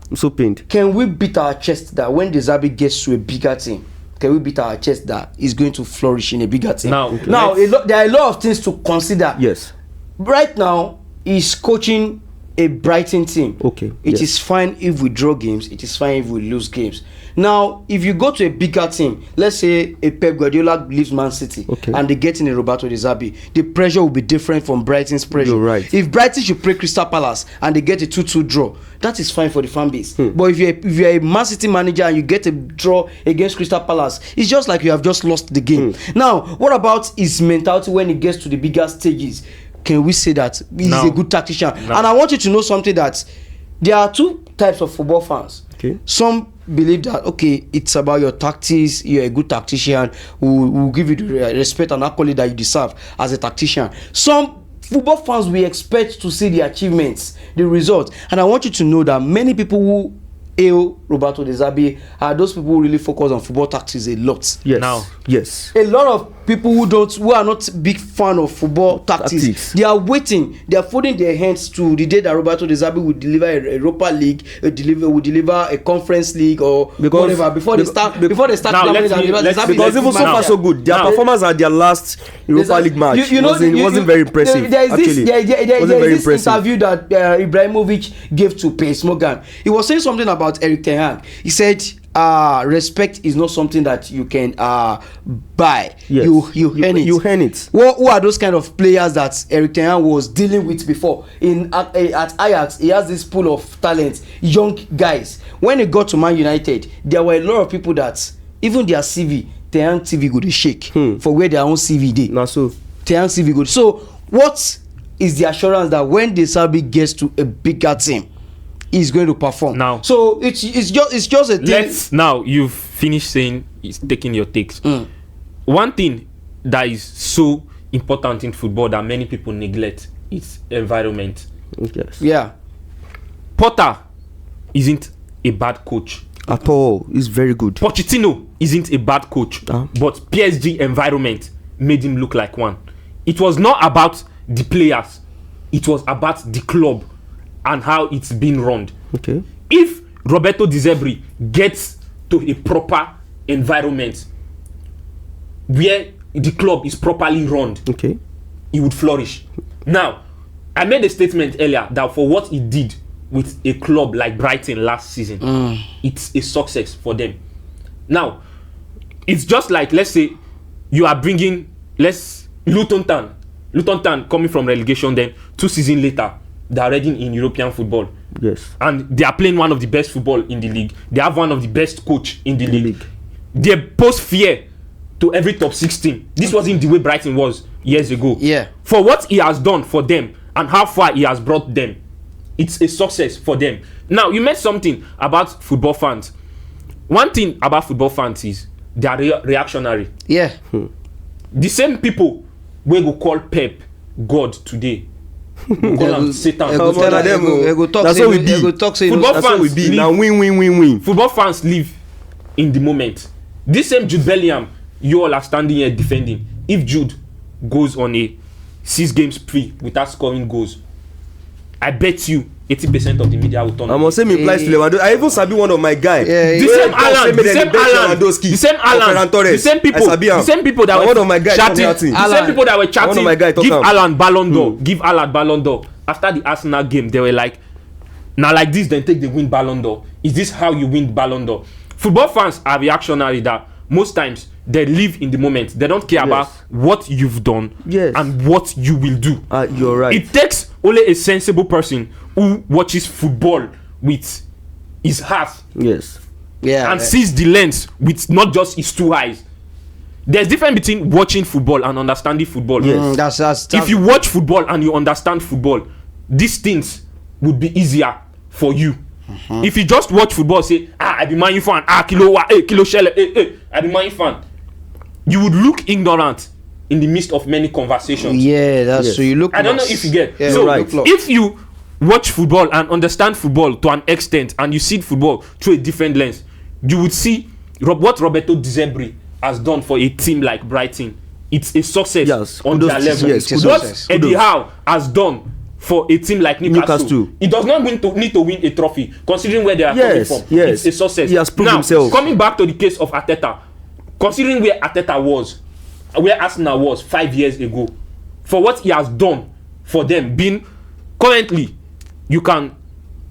Speaker 1: I'm so pained.
Speaker 3: Can we beat our chest that when De Zerbi gets to a bigger team, can we beat our chest that he's going to flourish in a bigger team? Now there are a lot of things to consider.
Speaker 1: Yes.
Speaker 3: Right now, he's coaching a Brighton team.
Speaker 1: Okay.
Speaker 3: It is fine if we draw games. It is fine if we lose games. Now, if you go to a bigger team, let's say a Pep Guardiola leaves Man City, and they get in a Roberto De Zerbi, the pressure will be different from Brighton's pressure.
Speaker 1: You're right.
Speaker 3: If Brighton should play Crystal Palace and they get a 2-2 draw, that is fine for the fan base. But if you're a Man City manager and you get a draw against Crystal Palace, it's just like you have just lost the game. Now, what about his mentality when he gets to the bigger stages? Can we say that he's a good tactician? And I want you to know something, that there are two types of football fans.
Speaker 1: Okay.
Speaker 3: Some believe that it's about your tactics, you're a good tactician, who will give you the respect and accolade that you deserve as a tactician. Some football fans will expect to see the achievements, the results. And I want you to know that many people who hail Roberto De Zerbi are those people who really focus on football tactics a lot.
Speaker 1: Yes.
Speaker 2: Now,
Speaker 1: yes.
Speaker 3: A lot of people who are not big fan of football tactics, they are waiting, they are folding their hands to the day that Roberto De Zerbi will deliver a Europa League, will deliver a Conference League or whatever before they start. Because
Speaker 1: even so far so good. Their performance at their last Europa League match wasn't very impressive.
Speaker 3: There is this interview that Ibrahimovic gave to Piers Morgan. He was saying something about Eric Ten Hag. He said, respect is not something that you can buy.
Speaker 1: Yes.
Speaker 3: You earn it.
Speaker 1: You earn it.
Speaker 3: Who are those kind of players that Eric Ten Hag was dealing with before? At Ajax, he has this pool of talent, young guys. When he got to Man United, there were a lot of people that even their CV, Ten Hag CV go to shake for where their own CV did.
Speaker 1: Now so
Speaker 3: Ten Hag CV go. So what is the assurance that when De Zerbi gets to a bigger team, is going to perform
Speaker 2: now? So
Speaker 3: it's just a thing.
Speaker 2: Now you've finished saying it's taking your takes. One thing that is so important in football that many people neglect is environment.
Speaker 1: yes.
Speaker 3: Yeah.
Speaker 2: Potter isn't a bad coach
Speaker 1: At all. He's very good.
Speaker 2: Pochettino isn't a bad coach, but PSG environment made him look like one. It was not about the players, it was about the club and how it's been run.
Speaker 1: Okay.
Speaker 2: If Roberto De Zerbi gets to a proper environment where the club is properly run,
Speaker 1: okay,
Speaker 2: he would flourish. Now, I made a statement earlier that for what he did with a club like Brighton last season, it's a success for them. Now, it's just like, let's say you are bringing Luton Town coming from relegation, then 2 seasons later they are already in European football.
Speaker 1: Yes.
Speaker 2: And they are playing one of the best football in the league. They have one of the best coach in the league. They pose fear to every top 16. This wasn't the way Brighton was years ago.
Speaker 3: Yeah.
Speaker 2: For what he has done for them and how far he has brought them, it's a success for them. Now, you meant something about football fans. One thing about football fans is they are reactionary.
Speaker 3: Yeah.
Speaker 2: The same people we go call Pep God today, we call him Satan.
Speaker 1: That's what we be.
Speaker 2: Football fans be now win. Football fans live in the moment. This same Jude Bellingham you all are standing here defending. If Jude goes on a 6-game spree without scoring goals, I bet you 80% of the media will turn.
Speaker 1: I must say me implies to Lewandowski. I even sabi one of my guy.
Speaker 2: The same people that were chatting, give Alan Ballon d'Or, give Alan Ballon d'Or. After the Arsenal game, they were like, now like this, then take the win Ballon d'Or. Is this how you win Ballon d'Or? Football fans are reactionary that most times they live in the moment. They don't care about what you've done and what you will do.
Speaker 1: You're right.
Speaker 2: It takes only a sensible person who watches football with his heart.
Speaker 1: Yes.
Speaker 3: Yeah.
Speaker 2: And sees the lens with not just his 2 eyes. There's difference between watching football and understanding football.
Speaker 1: Yes.
Speaker 3: That's
Speaker 2: if you watch football and you understand football, these things would be easier for you. If you just watch football, say, I be Man U fan, kilo shell, I be Man U fan, you would look ignorant in the midst of many conversations.
Speaker 3: Yeah, that's so you look.
Speaker 2: I don't know if you get.
Speaker 3: Yeah,
Speaker 2: so
Speaker 3: right.
Speaker 2: If you watch football and understand football to an extent, and you see football through a different lens, you would see what Roberto De Zerbi has done for a team like Brighton. It's a success on their level. What Eddie Howe has done for a team like Newcastle. It does not need to win a trophy, considering where they are coming from. It's a success.
Speaker 1: He has proved himself.
Speaker 2: Coming back to the case of Arteta, considering where Arteta was, where Arsenal was 5 years ago, for what he has done for them, being currently, you can,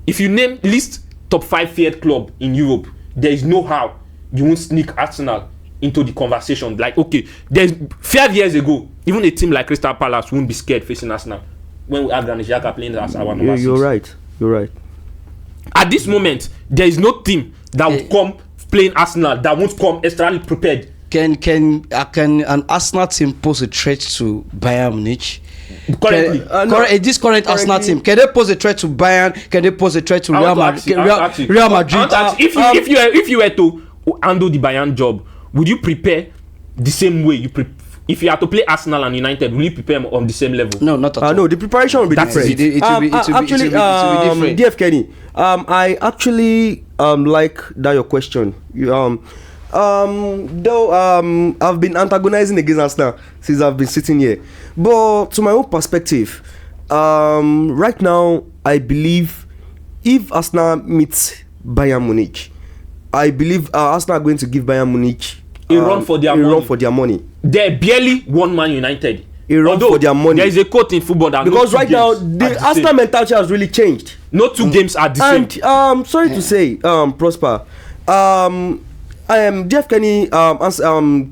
Speaker 2: if you name list top 5 feared club in Europe, there is no how you won't sneak Arsenal into the conversation. Like, okay, there's 5 years ago, even a team like Crystal Palace won't be scared facing Arsenal when we have Granit Xhaka playing as our number 6.
Speaker 1: You're right.
Speaker 2: At this moment, there is no team that will come playing Arsenal that won't come extremely prepared.
Speaker 3: Can an Arsenal team pose a threat to Bayern Munich?
Speaker 2: Currently,
Speaker 3: this current Arsenal team, can they pose a threat to Bayern? Can they pose a threat to Real Madrid?
Speaker 2: If you were to handle the Bayern job, would you prepare the same way if you have to play Arsenal and United, will you prepare them on the same level?
Speaker 3: No, not at all.
Speaker 1: No, the preparation will be different. Actually, DFK, I actually like that your question. Though I've been antagonizing against Arsenal since I've been sitting here, but to my own perspective, right now I believe if Arsenal meets Bayern Munich, I believe Arsenal are going to give Bayern Munich
Speaker 2: a run for their money. They barely won Man United.
Speaker 1: A run for their money.
Speaker 2: There is a quote in football that
Speaker 1: because right now the Arsenal mentality has really changed.
Speaker 2: No two games are the same.
Speaker 1: And sorry to say, Prosper, DFK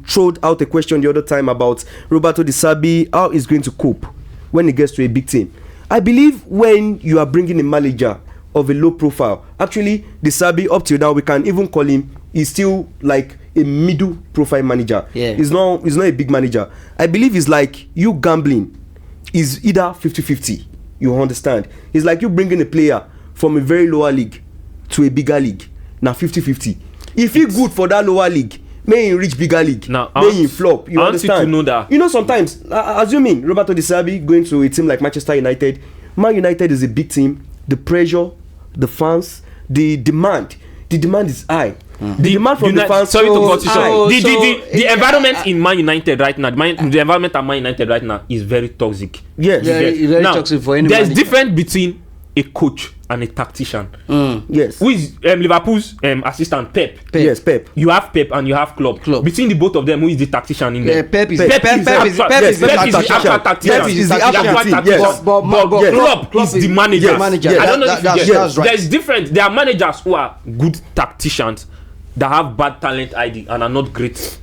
Speaker 1: throwed out a question the other time about Roberto Di Serbi, how he's going to cope when he gets to a big team. I believe when you are bringing a manager of a low profile, actually Di Serbi up till now we can even call him, he's still like a middle profile manager. He's not a big manager. I believe it's like you gambling is either 50-50. You understand? It's like you bringing a player from a very lower league to a bigger league. Now 50-50. If he good for that lower league, may he reach bigger league.
Speaker 2: Now,
Speaker 1: may he flop. You understand?
Speaker 2: To know that.
Speaker 1: You know, sometimes assuming Roberto Di Serbi going to a team like Manchester United, Man United is a big team. The pressure, the fans, the demand is high. The demand from the fans.
Speaker 2: Sorry to cut you short. The environment in Man United right now, the environment at Man United right now is very toxic.
Speaker 1: Yes,
Speaker 3: very toxic for anyone.
Speaker 2: There's difference between a coach and a tactician.
Speaker 1: Yes.
Speaker 2: Who is Liverpool's assistant, Pep.
Speaker 1: Yes, Pep.
Speaker 2: You have Pep and you have Klopp. Between the both of them, who is the tactician in there?
Speaker 3: Pep is
Speaker 2: the actual tactician.
Speaker 1: Pep is the actual tactician. Yes.
Speaker 2: But Klopp is the manager.
Speaker 3: I
Speaker 2: don't know if you get.
Speaker 3: That's right.
Speaker 2: There's different. There are managers who are good tacticians that have bad talent ID and are not great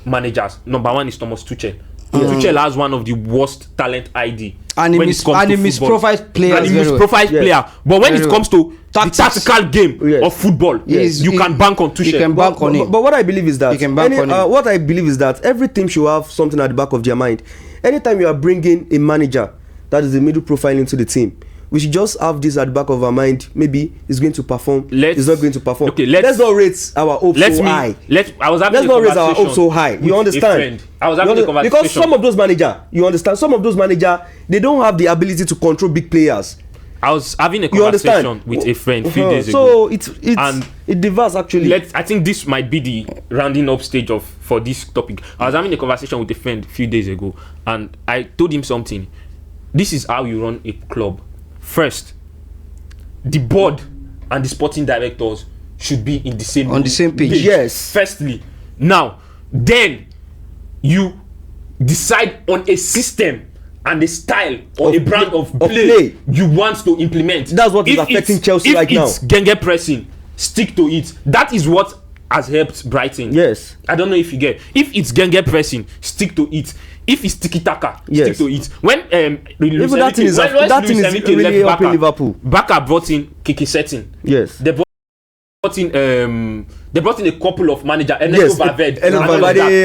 Speaker 2: managers. Number one is Thomas Tuchel. Tuchel has one of the worst talent ID.
Speaker 3: And he misprofiles players.
Speaker 2: But when it comes to the tactical game of football, you can bank on Tuchel.
Speaker 3: You can bank on him.
Speaker 1: But what I believe is that every team should have something at the back of their mind. Anytime you are bringing a manager that is a middle profile into the team, we should just have this at the back of our mind. Maybe he's going to perform. He's not going to perform.
Speaker 2: Okay,
Speaker 1: let's not rate our hopes so high. Let's not raise our hopes so high. You understand?
Speaker 2: I was having a conversation.
Speaker 1: Because some of those managers, they don't have the ability to control big players.
Speaker 2: I was having a conversation with a friend a few days ago.
Speaker 1: So it diverse actually.
Speaker 2: I think this might be the rounding up stage for this topic. I was having a conversation with a friend a few days ago, and I told him something. This is how you run a club. First, the board and the sporting directors should be in the same
Speaker 3: page.
Speaker 1: Yes.
Speaker 2: Firstly, now then you decide on a system and a style or a brand of play you want to implement.
Speaker 1: That's what is affecting Chelsea right now.
Speaker 2: If it's Genge pressing, stick to it. That is what has helped Brighton.
Speaker 1: Yes.
Speaker 2: I don't know if you get. If it's Genge pressing, stick to it. If it's tiki taka, stick to it. When
Speaker 1: that thing is really helping Liverpool.
Speaker 2: Baka brought in Kiki Setting.
Speaker 1: Yes.
Speaker 2: They brought in a couple of managers. Ernesto Valverde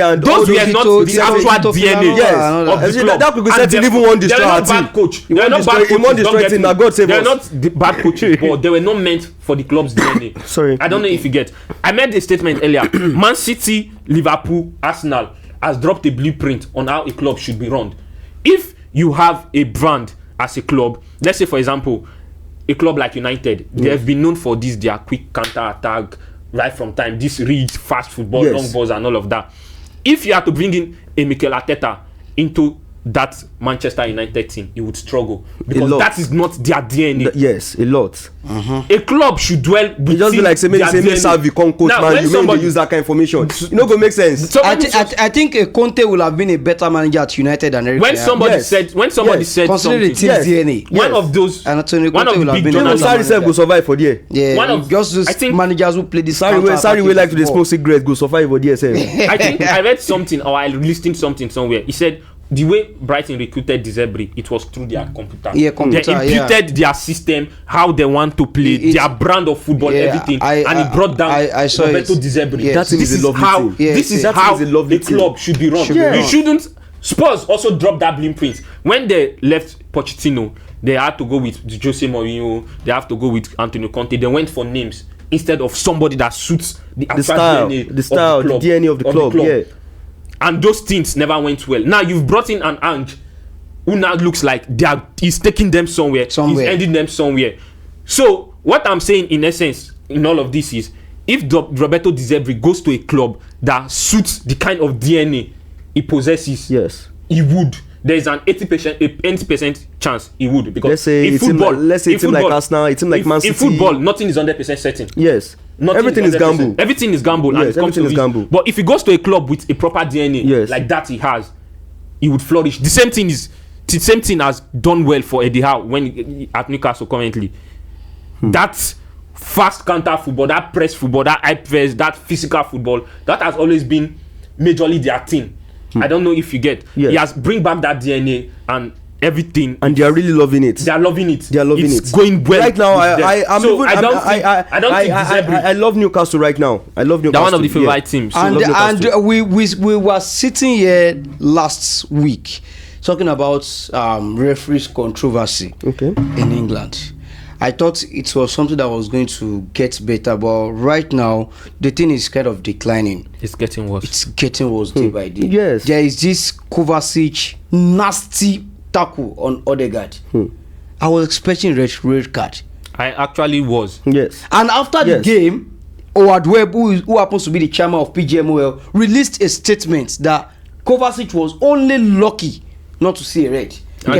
Speaker 2: and
Speaker 1: those
Speaker 2: were not the actual DNA.
Speaker 1: Yes. That Kiki Setting even won the
Speaker 2: They're not bad coach. They're not bad coaches. They're not bad coaches, but they were not meant for the club's DNA.
Speaker 1: Sorry.
Speaker 2: I don't know if you get. I made a statement earlier. Man City, Liverpool, Arsenal has dropped a blueprint on how a club should be run. If you have a brand as a club, let's say for example, a club like United, they have been known for this, their quick counter attack right from time, this read, fast football, long balls and all of that. If you have to bring in a Mikel Arteta into that Manchester United team, he would struggle because that is not their DNA.
Speaker 1: Yes, a lot.
Speaker 2: A club should dwell with
Speaker 1: just be like say Savi become coach, now, man. You may use that kind of information. You know, go make sense.
Speaker 3: I think Conte will have been a better manager at United than Eric.
Speaker 2: When somebody said
Speaker 3: considering
Speaker 2: something,
Speaker 3: the team's DNA,
Speaker 2: one of those,
Speaker 3: and Antonio
Speaker 2: one of
Speaker 3: Conte
Speaker 2: the
Speaker 3: will
Speaker 2: big
Speaker 3: have been
Speaker 1: Sarri will survive for there.
Speaker 3: Yeah, one of just those managers who play this.
Speaker 1: Sarri will like to smoke cigarettes, go survive for there.
Speaker 2: I think I read something or I listened something somewhere. He said the way Brighton recruited De Zerbi, it was through their computer. They imputed their system, how they want to play, their brand of football, everything, and it brought down Roberto De Zerbi.
Speaker 1: Yes. This is
Speaker 2: how a club should be run. You shouldn't. Spurs also dropped that blueprint when they left Pochettino. They had to go with Jose Mourinho. They have to go with Antonio Conte. They went for names instead of somebody that suits the style,
Speaker 1: the DNA of the club. Yeah.
Speaker 2: and those things never went well. Now you've brought in an Ange who now looks like he's taking them somewhere. He's ending them somewhere. So what I'm saying in essence in all of this is, if Roberto De Zerbi goes to a club that suits the kind of DNA he possesses,
Speaker 1: yes,
Speaker 2: he would. There is an 80% chance he would, because
Speaker 1: let's say
Speaker 2: in football,
Speaker 1: let's say it's like Arsenal, it's like Man City.
Speaker 2: In football, nothing is 100% certain.
Speaker 1: Yes, everything is gamble.
Speaker 2: Everything is gamble,
Speaker 1: yes,
Speaker 2: and everything is gamble. But if he goes to a club with a proper DNA,
Speaker 1: yes,
Speaker 2: like that he has, he would flourish. The same thing has done well for Eddie Howe when at Newcastle currently. That fast counter football, that press football, that high press, that physical football, that has always been majorly their thing. I don't know if you get. Yes. He has bring back that DNA and everything,
Speaker 1: and they are really loving it.
Speaker 2: They are loving it.
Speaker 1: It's
Speaker 2: going well
Speaker 1: right now. I love Newcastle right now. I love Newcastle.
Speaker 2: They're one of the favorite teams.
Speaker 3: And we were sitting here last week talking about referees controversy in England. I thought it was something that was going to get better, but right now the thing is kind of declining.
Speaker 2: It's getting worse.
Speaker 3: It's getting worse day by day.
Speaker 1: Yes.
Speaker 3: There is this Kovacic nasty tackle on Odegaard. I was expecting red card.
Speaker 2: I actually was.
Speaker 1: Yes.
Speaker 3: And after the game, Howard Webb, who happens to be the chairman of PGMOL, released a statement that Kovacic was only lucky not to see a red.
Speaker 2: Why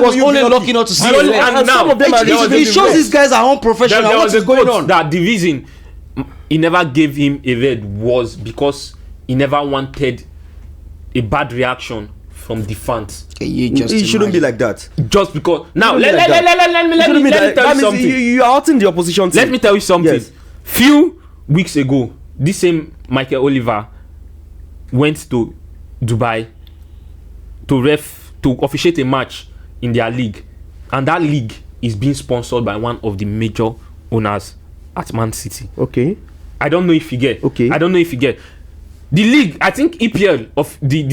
Speaker 3: was only lucky not to see a red?
Speaker 2: And now
Speaker 3: it shows these guys are unprofessional. What is going on?
Speaker 2: That the reason he never gave him a red was because he never wanted a bad reaction from the fans.
Speaker 1: It shouldn't be like that.
Speaker 2: Just because. Now let me tell you something.
Speaker 1: You are hurting the opposition team.
Speaker 2: Let me tell you something. Yes. Few weeks ago, this same Michael Oliver went to Dubai to officiate a match in their league, and that league is being sponsored by one of the major owners at Man City.
Speaker 1: Okay.
Speaker 2: I don't know if you get.
Speaker 1: Okay.
Speaker 2: I don't know if you get. The league, I think EPL of the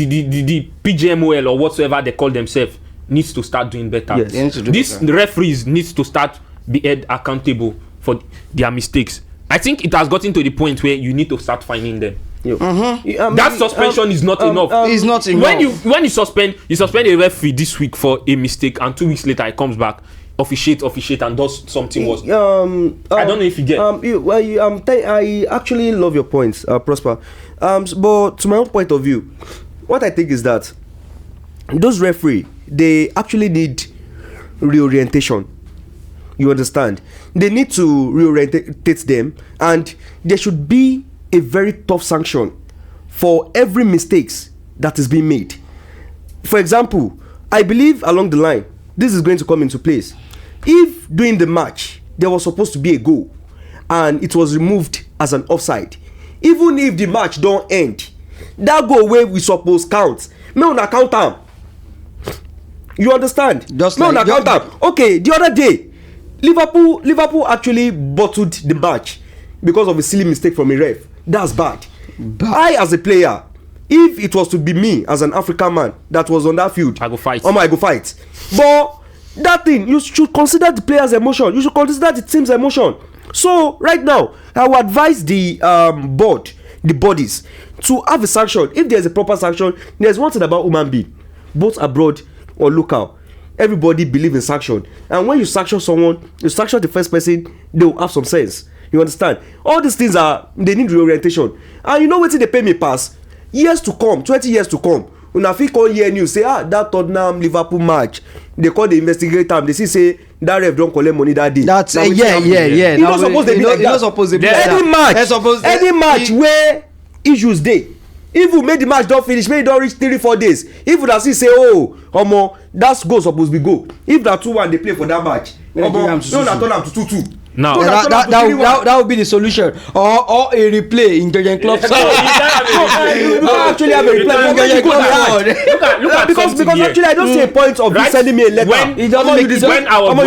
Speaker 2: PGMOL or whatsoever they call themselves, needs to start doing better.
Speaker 1: Yes.
Speaker 3: They need to do
Speaker 2: These
Speaker 3: better.
Speaker 2: referees needs to start be held accountable for their mistakes. I think it has gotten to the point where you need to start finding them. That suspension is not enough.
Speaker 3: It's not enough.
Speaker 2: When you suspend a referee this week for a mistake, and 2 weeks later he comes back, officiate and does something worse. I don't know if you get.
Speaker 1: I actually love your points, Prosper. But to my own point of view, what I think is that those referees, they actually need reorientation. You understand? They need to reorientate them, and there should be a very tough sanction for every mistakes that is being made. For example, I believe along the line, this is going to come into place. If during the match there was supposed to be a goal and it was removed as an offside, even if the match don't end, that goal where we suppose count, may una count am. You understand? Okay, the other day, Liverpool actually bottled the match because of a silly mistake from a ref. That's bad. I, as a player, if it was to be me as an African man that was on that field,
Speaker 2: I go fight.
Speaker 1: I go fight. But that thing, you should consider the player's emotion. You should consider the team's emotion. So right now, I would advise the bodies, to have a sanction. If there's a proper sanction, there's one thing about human being, both abroad or local. Everybody believe in sanction, and when you sanction someone, you sanction the first person, they will have some sense. You understand? All these things they need reorientation. And you know what they pay me pass? Years to come, 20 years to come, when I call here news, say that Tottenham Liverpool match, they call the investigator time, they say that ref don't collect money that day.
Speaker 3: That's yeah.
Speaker 1: It's not supposed to be like that. Any match where issues dey, if we make the match don't finish, maybe don't reach 3-4 days, if we see say that goal supposed to be go, if that 2-1 they play for that match, no turn am to 2-2.
Speaker 2: Now
Speaker 3: that would be the solution, or a replay in Jurgen Klopp's
Speaker 1: actually have a replay. Look at because actually I don't see a point of you sending me a letter. You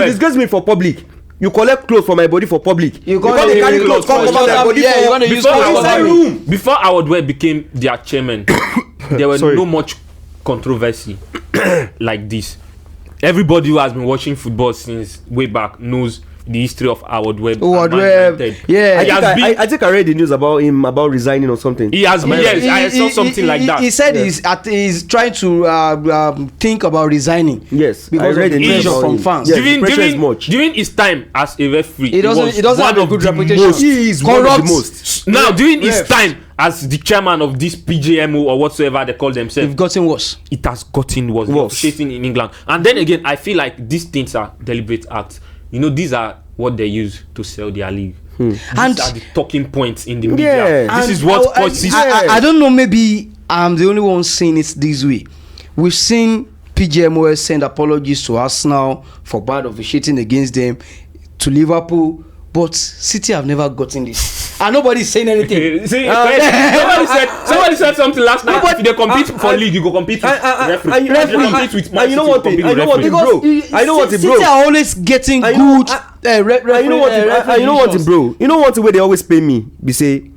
Speaker 1: disgrace me for public. You collect clothes from my body for public. You carry clothes come over my body.
Speaker 3: Yeah, you want to use clothes.
Speaker 2: Before Howard Webb became their chairman, there was no much controversy like this. Everybody who has been watching football since way back knows the history of Howard Webb.
Speaker 3: Yeah.
Speaker 1: I think I read the news about him about resigning or something.
Speaker 2: He has been. Yes, I saw something like that.
Speaker 3: He said he's trying to think about resigning.
Speaker 1: Yes,
Speaker 3: because
Speaker 1: I read
Speaker 3: of the pressure from fans.
Speaker 1: Yes,
Speaker 2: during his time as a referee,
Speaker 3: he doesn't have a good reputation.
Speaker 1: He is one of the most.
Speaker 2: Now, during his time as the chairman of this PJMO or whatsoever they call themselves,
Speaker 3: it's gotten worse.
Speaker 2: It has gotten worse. Officiating in England, and then again, I feel like these things are deliberate acts. You know, these are what they use to sell their league. These are the talking points in the media. This is what causes.
Speaker 3: I don't know. Maybe I'm the only one saying it this way. We've seen PGMOS send apologies to Arsenal for bad officiating against them, to Liverpool, but City have never gotten this. And nobody's saying anything.
Speaker 2: Somebody said something last night. If they compete for league, you go compete with referee.
Speaker 1: You know what, bro?
Speaker 3: City are always getting good.
Speaker 1: You know what, bro? You know what way they always pay me? They say,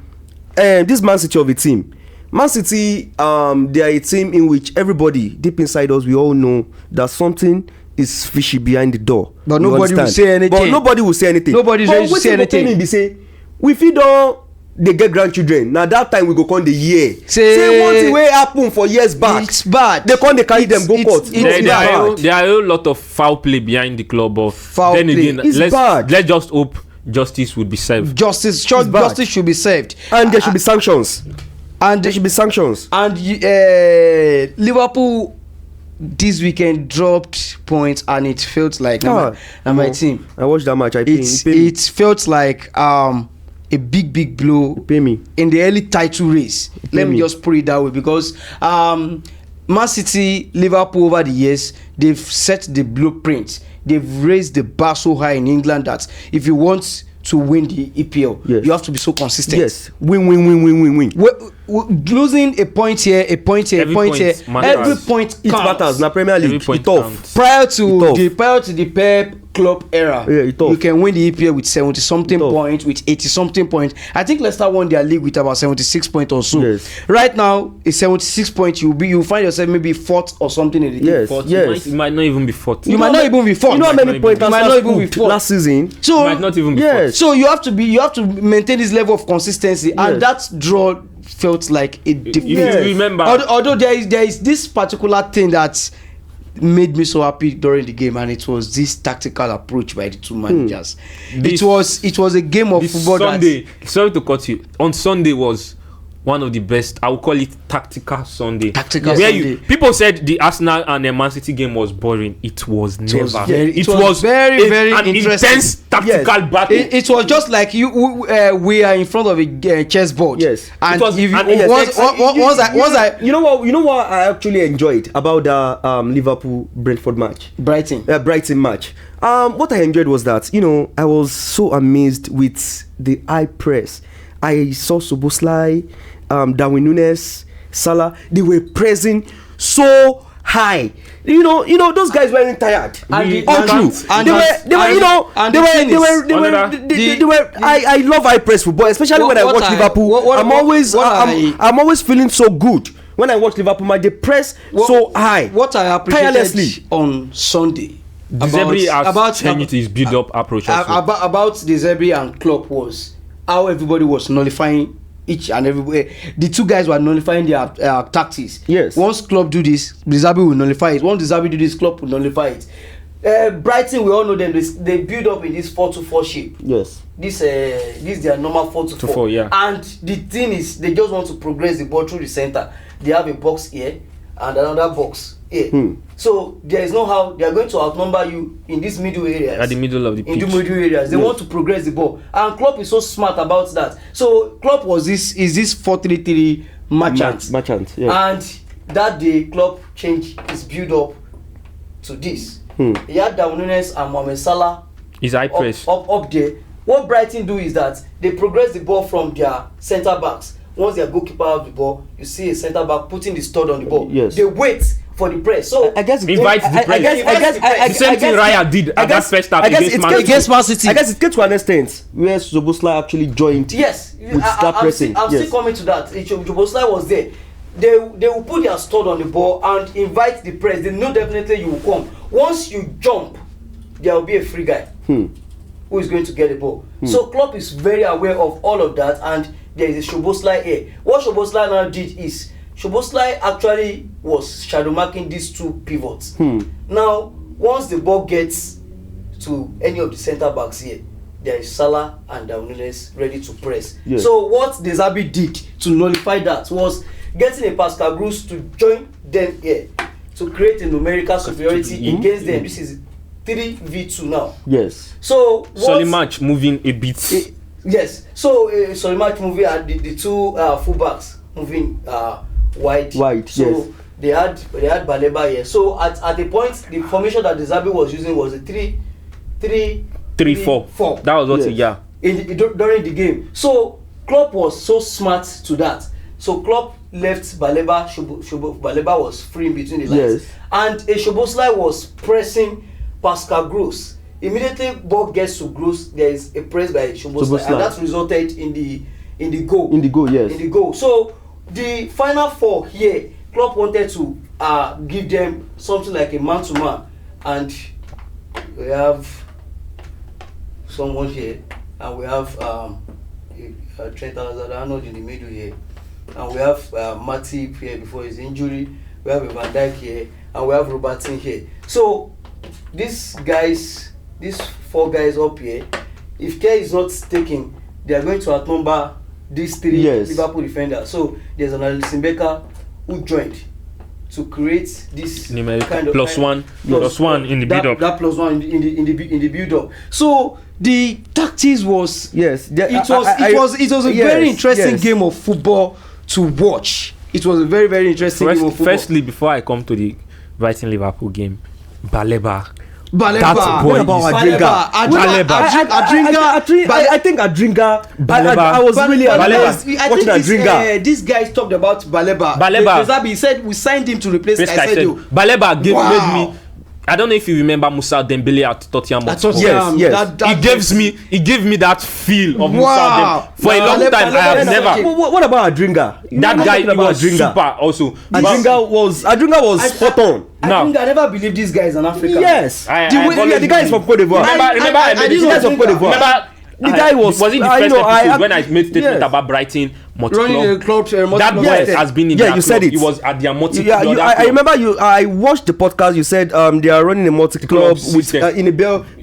Speaker 1: this Man City of a team. Man City, they are a team in which everybody deep inside us, we all know that something is fishy behind the door.
Speaker 3: But nobody will say anything.
Speaker 1: Nobody will say anything.
Speaker 3: Nobody's ready to say anything.
Speaker 1: They say, we feed on they get grandchildren. Now that time we go come the year. Say one thing wey happen for years back.
Speaker 3: It's bad.
Speaker 1: They come they carry them go court.
Speaker 2: There are a lot of foul play behind the club, but then again, let's just hope justice would be served.
Speaker 3: Justice should be served,
Speaker 1: and there should be sanctions. And
Speaker 3: Liverpool this weekend dropped points, and it felt like my team.
Speaker 1: I watched that match.
Speaker 3: It felt like a big blow in the early title race. Let me just put it that way, because Man City, Liverpool over the years, they've set the blueprint. They've raised the bar so high in England that if you want to win the EPL, you have to be so consistent.
Speaker 1: Yes, win.
Speaker 3: Losing a point here, a point here, every point
Speaker 1: it matters. Now Premier League, it's tough.
Speaker 3: Prior to the Pep Club era, you can win the EPL with 70-something points, with 80-something points. I think Leicester won their league with about 76 points or so.
Speaker 1: Yes.
Speaker 3: Right now, it's 76 points. You'll find yourself maybe fourth or something in the league.
Speaker 2: You might not even be fourth.
Speaker 3: You might not even be fourth.
Speaker 1: You know how many points
Speaker 3: you might not even be fourth
Speaker 1: last season?
Speaker 3: So
Speaker 2: you might not even be fourth.
Speaker 3: So you have to maintain this level of consistency, and that draw felt like a defeat.
Speaker 2: Remember,
Speaker 3: although there is this particular thing that made me so happy during the game, and it was this tactical approach by the two managers. It was a game of football.
Speaker 2: Sorry to cut you. On Sunday was one of the best. I would call it tactical Sunday. People said the Arsenal and the Man City game was boring. It was never.
Speaker 3: It was very
Speaker 2: intense tactical battle.
Speaker 3: It was just like we are in front of a chessboard.
Speaker 1: Yes,
Speaker 3: and
Speaker 1: you know what I actually enjoyed about the Liverpool Brentford match, Brighton match. What I enjoyed was that I was so amazed with the high press. I saw Szoboszlai, Darwin Núñez, Salah. They were pressing so high. Those guys weren't tired. I love high press football, especially when I watch Liverpool. I'm always feeling so good when I watch Liverpool. They press so high.
Speaker 3: What I appreciated on Sunday
Speaker 2: about changed his build-up approach.
Speaker 3: About the Zebri and Klopp was how everybody was nullifying each and every way. The two guys were nullifying their tactics.
Speaker 1: Yes.
Speaker 3: Once Klopp do this, Zabi will nullify it. Once Zabi do this, Klopp will nullify it. Brighton, we all know them. They build up in this 4-2-4 shape.
Speaker 1: Yes.
Speaker 3: This their normal 4-2-4.
Speaker 2: Yeah.
Speaker 3: And the thing is, they just want to progress the ball through the center. They have a box here and another box here. So there is no how they are going to outnumber you in these middle areas.
Speaker 2: At the middle of the pitch.
Speaker 3: In the middle areas, they want to progress the ball, and Klopp is so smart about that. So Klopp is this 4-3-3 merchant.
Speaker 1: Yeah.
Speaker 3: And that day Klopp changed his build up to this. He had Darwin Núñez and Mohamed Salah.
Speaker 2: His high press
Speaker 3: up there. What Brighton do is that they progress the ball from their centre backs. Once their goalkeeper have the ball, you see a centre back putting the stud on the ball.
Speaker 1: Yes.
Speaker 3: They wait for the press. So
Speaker 1: I guess
Speaker 2: invite the press. The same thing Raya did at that first half
Speaker 3: against Man City.
Speaker 1: I guess it came to an extent where Szoboszlai actually joined.
Speaker 3: Yes,
Speaker 1: with that pressing.
Speaker 3: I'm still coming to that. Szoboszlai was there. They will put their stud on the ball and invite the press. They know definitely you will come. Once you jump, there will be a free guy. who is going to get the ball. So Klopp is very aware of all of that, and there is a Szoboszlai here. What Szoboszlai now did is Szoboszlai actually was shadow marking these two pivots. Now, once the ball gets to any of the centre backs here, there is Salah and Nunes ready to press. Yeah. So what De Zerbi did to nullify that was getting a Pascal Gross to join them here to create a numerical superiority against them. This is 3v2 now.
Speaker 1: Yes.
Speaker 3: So
Speaker 2: Solimatch moving a bit.
Speaker 3: Yes. So Solimatch moving at the two fullbacks moving wide.
Speaker 1: So yes.
Speaker 3: they had Baleba here. So at the point, the formation that De Zerbi was using was a 3-4.
Speaker 2: That was what
Speaker 3: during the game. So Klopp was so smart to that. So Klopp left Baleba. Baleba was free in between the lines, and Szoboszlai was pressing Pascal Gross. Immediately ball gets to Gross, there is a press by Szoboszlai, and that resulted in the goal. In the goal. So the final four here, Klopp wanted to give them something like a man-to-man, and we have someone here, and we have Trent Alexander-Arnold in the middle here, and we have Matip here before his injury. We have Van Dijk here, and we have Robertson here. So these four guys up here, if care is not taken, they are going to outnumber these three Liverpool defenders. So there's an Alisson Becker who joined to create this kind of
Speaker 2: plus one in the build-up.
Speaker 3: That plus one in the build-up. So the tactics was it was a very interesting game of football to watch. It was a very, very interesting game of football.
Speaker 2: Firstly, before I come to the Brighton Liverpool game, Baleba.
Speaker 1: That boy I think Adringa. I was really amazed watching Adringa.
Speaker 3: These guys talked about Baleba. He said we signed him to replace Caicedo.
Speaker 2: Baleba made me. I don't know if you remember Moussa Dembele at Tottenham.
Speaker 1: Yes.
Speaker 2: He gave me that feel of Moussa Dembele. For a long time, I have never.
Speaker 1: What about Adringa?
Speaker 2: That guy was super also.
Speaker 1: Adringa was spot on.
Speaker 3: I never believed this guy is an African.
Speaker 1: Yes. The guy is from Cote d'Ivoire.
Speaker 2: Remember, the guy was it the first episode when I made statement about Brighton
Speaker 3: Multi-Club?
Speaker 2: That boy has been in that
Speaker 1: you said
Speaker 2: club.
Speaker 1: it.
Speaker 2: He was at their Multi-Club.
Speaker 1: I remember I watched the podcast. You said they are running a Multi-Club with in the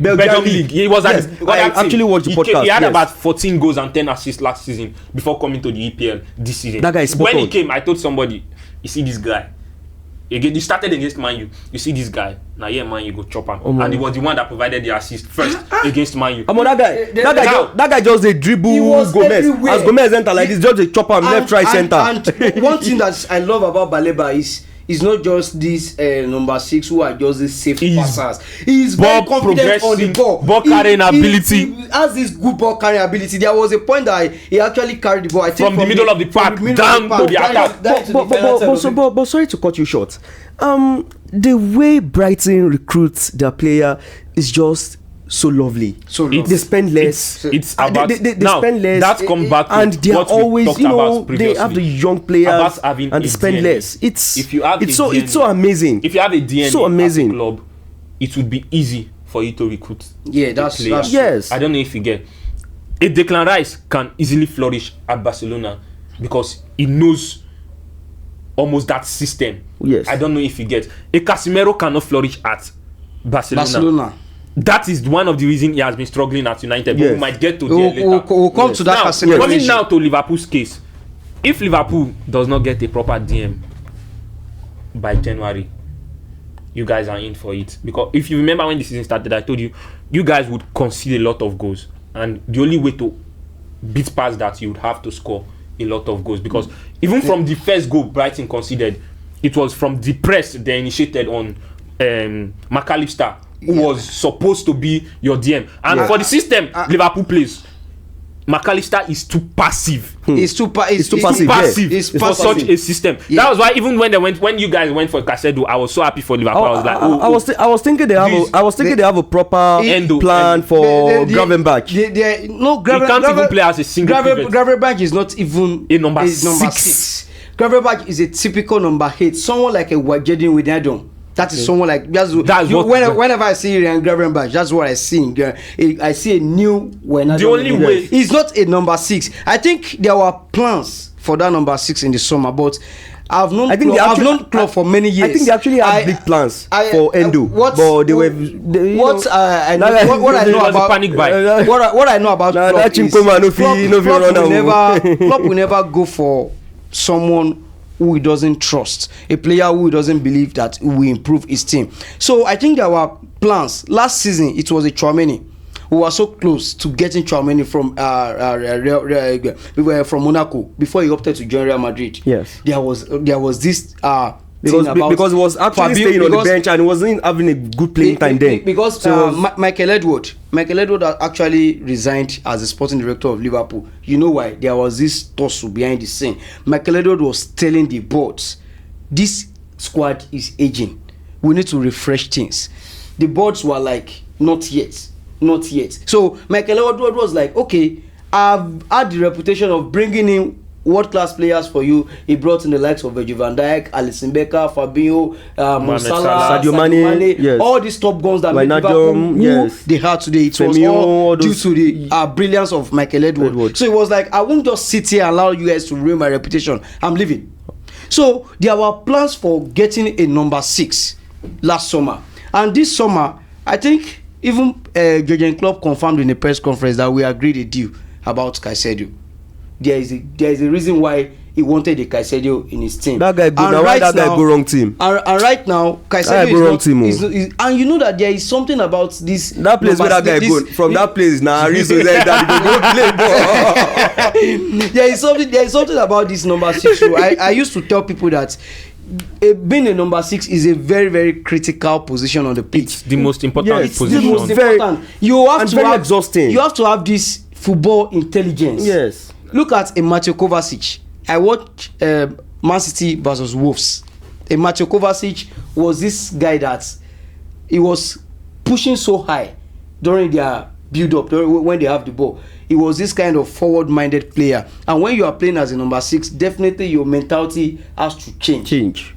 Speaker 1: Belgian league.
Speaker 2: He was at
Speaker 1: I actually watched the podcast.
Speaker 2: He had about 14 goals and 10 assists last season before coming to the EPL this season.
Speaker 1: That guy is spot on.
Speaker 2: When he came, I told somebody, you see this guy. Again, he started against Man U. You see this guy. Now Man U go chop him. And he was the one that provided the assist first against Man U.
Speaker 1: That guy just a dribble Gomez. As Gomez enter like this, just a chop him left, right, center.
Speaker 3: And one thing that I love about Baleba is not just these number 6 who are just the safe passers. He's very confident on the ball
Speaker 2: carrying ability.
Speaker 3: He has this good ball carrying ability. There was a point that he actually carried the ball, I think,
Speaker 2: from the middle of the park down to the attack.
Speaker 1: But sorry to cut you short. The way Brighton recruits their player is just so lovely. They spend less.
Speaker 2: It's about
Speaker 1: they spend less.
Speaker 2: That's come back to
Speaker 1: and they are
Speaker 2: what
Speaker 1: always,
Speaker 2: we talked about previously.
Speaker 1: they have the young players
Speaker 2: and
Speaker 1: they spend
Speaker 2: DNA.
Speaker 1: less. It's so amazing.
Speaker 2: If you have a DNA
Speaker 1: so amazing.
Speaker 2: at the club, it would be easy for you to recruit.
Speaker 3: That's
Speaker 1: yes.
Speaker 2: I don't know if you get. A Declan Rice can easily flourish at Barcelona because he knows almost that system.
Speaker 1: Yes.
Speaker 2: I don't know if you get. A Casemiro cannot flourish at Barcelona. That is one of the reasons he has been struggling at United. But we might get to there later.
Speaker 3: We'll come to that.
Speaker 2: Now, coming now to Liverpool's case. If Liverpool does not get a proper DM by January, you guys are in for it. Because if you remember when the season started, I told you guys would concede a lot of goals. And the only way to beat past that, you would have to score a lot of goals. Because even from the first goal Brighton conceded, it was from the press they initiated on McAllister, who was supposed to be your DM. And for the system Liverpool plays, McAllister is too passive.
Speaker 3: He's too passive
Speaker 2: for such a system. That was why even when you guys went for Caicedo, I was so happy for Liverpool. I was like,
Speaker 1: I was thinking they have a proper plan for Gravenberch.
Speaker 2: He can't even play as a single pivot.
Speaker 3: Gravenberch is not even
Speaker 2: a number 6.
Speaker 3: Gravenberch is a typical number 8. Someone like a Wajedi Wijnaldum. That is someone like whenever I see Ryan Gravenberch, that's what I see. I see a new Wijnaldum.
Speaker 2: The only way
Speaker 3: he's not a number 6. I think there were plans for that number 6 in the summer, but I've known Klopp for many years.
Speaker 1: I think they actually had big plans for Endo, but I know
Speaker 2: about panic buy.
Speaker 3: What I know about Klopp is Klopp will never go for someone who he doesn't trust, a player who he doesn't believe that will improve his team. So I think there were plans. Last season it was a Tchouaméni. We were so close to getting Tchouaméni from Monaco before he opted to join Real Madrid.
Speaker 1: Yes,
Speaker 3: there was this
Speaker 1: because he was actually staying on the bench and he wasn't having a good playing time then.
Speaker 3: Because Michael Edward actually resigned as the sporting director of Liverpool. You know why? There was this tussle behind the scene. Michael Edward was telling the boards, this squad is aging. We need to refresh things. The boards were like, not yet. So Michael Edward was like, okay, I've had the reputation of bringing in world-class players for you. He brought in the likes of Virgil van Dijk, Alisson Becker, Fabinho, Mo Salah, Sadio Mane, yes. All these top guns that made Liverpool they had today. It was all due to the brilliance of Michael Edward. So it was like, I won't just sit here and allow you guys to ruin my reputation. I'm leaving. So there were plans for getting a number 6 last summer, and this summer I think even Jurgen Klopp confirmed in a press conference that we agreed a deal about Caicedo. There is a reason why he wanted a Caicedo in his team.
Speaker 1: That guy go now. Why that guy go wrong team?
Speaker 3: And right now, Caicedo is not. And you know that there is something about this.
Speaker 1: That place where that guy go from that place now. Reason that he go play ball.
Speaker 3: There is something about this number 6. I used to tell people that being a number 6 is a very, very critical position on the pitch.
Speaker 2: It's the most important position.
Speaker 3: The most important. You have to have
Speaker 1: exhausting.
Speaker 3: You have to have this football intelligence.
Speaker 1: Yes.
Speaker 3: Look at a Mateo Kovacic. I watched Man City versus Wolves. A Mateo Kovacic was this guy that he was pushing so high during their build-up, when they have the ball. He was this kind of forward-minded player. And when you are playing as a number 6, definitely your mentality has to change.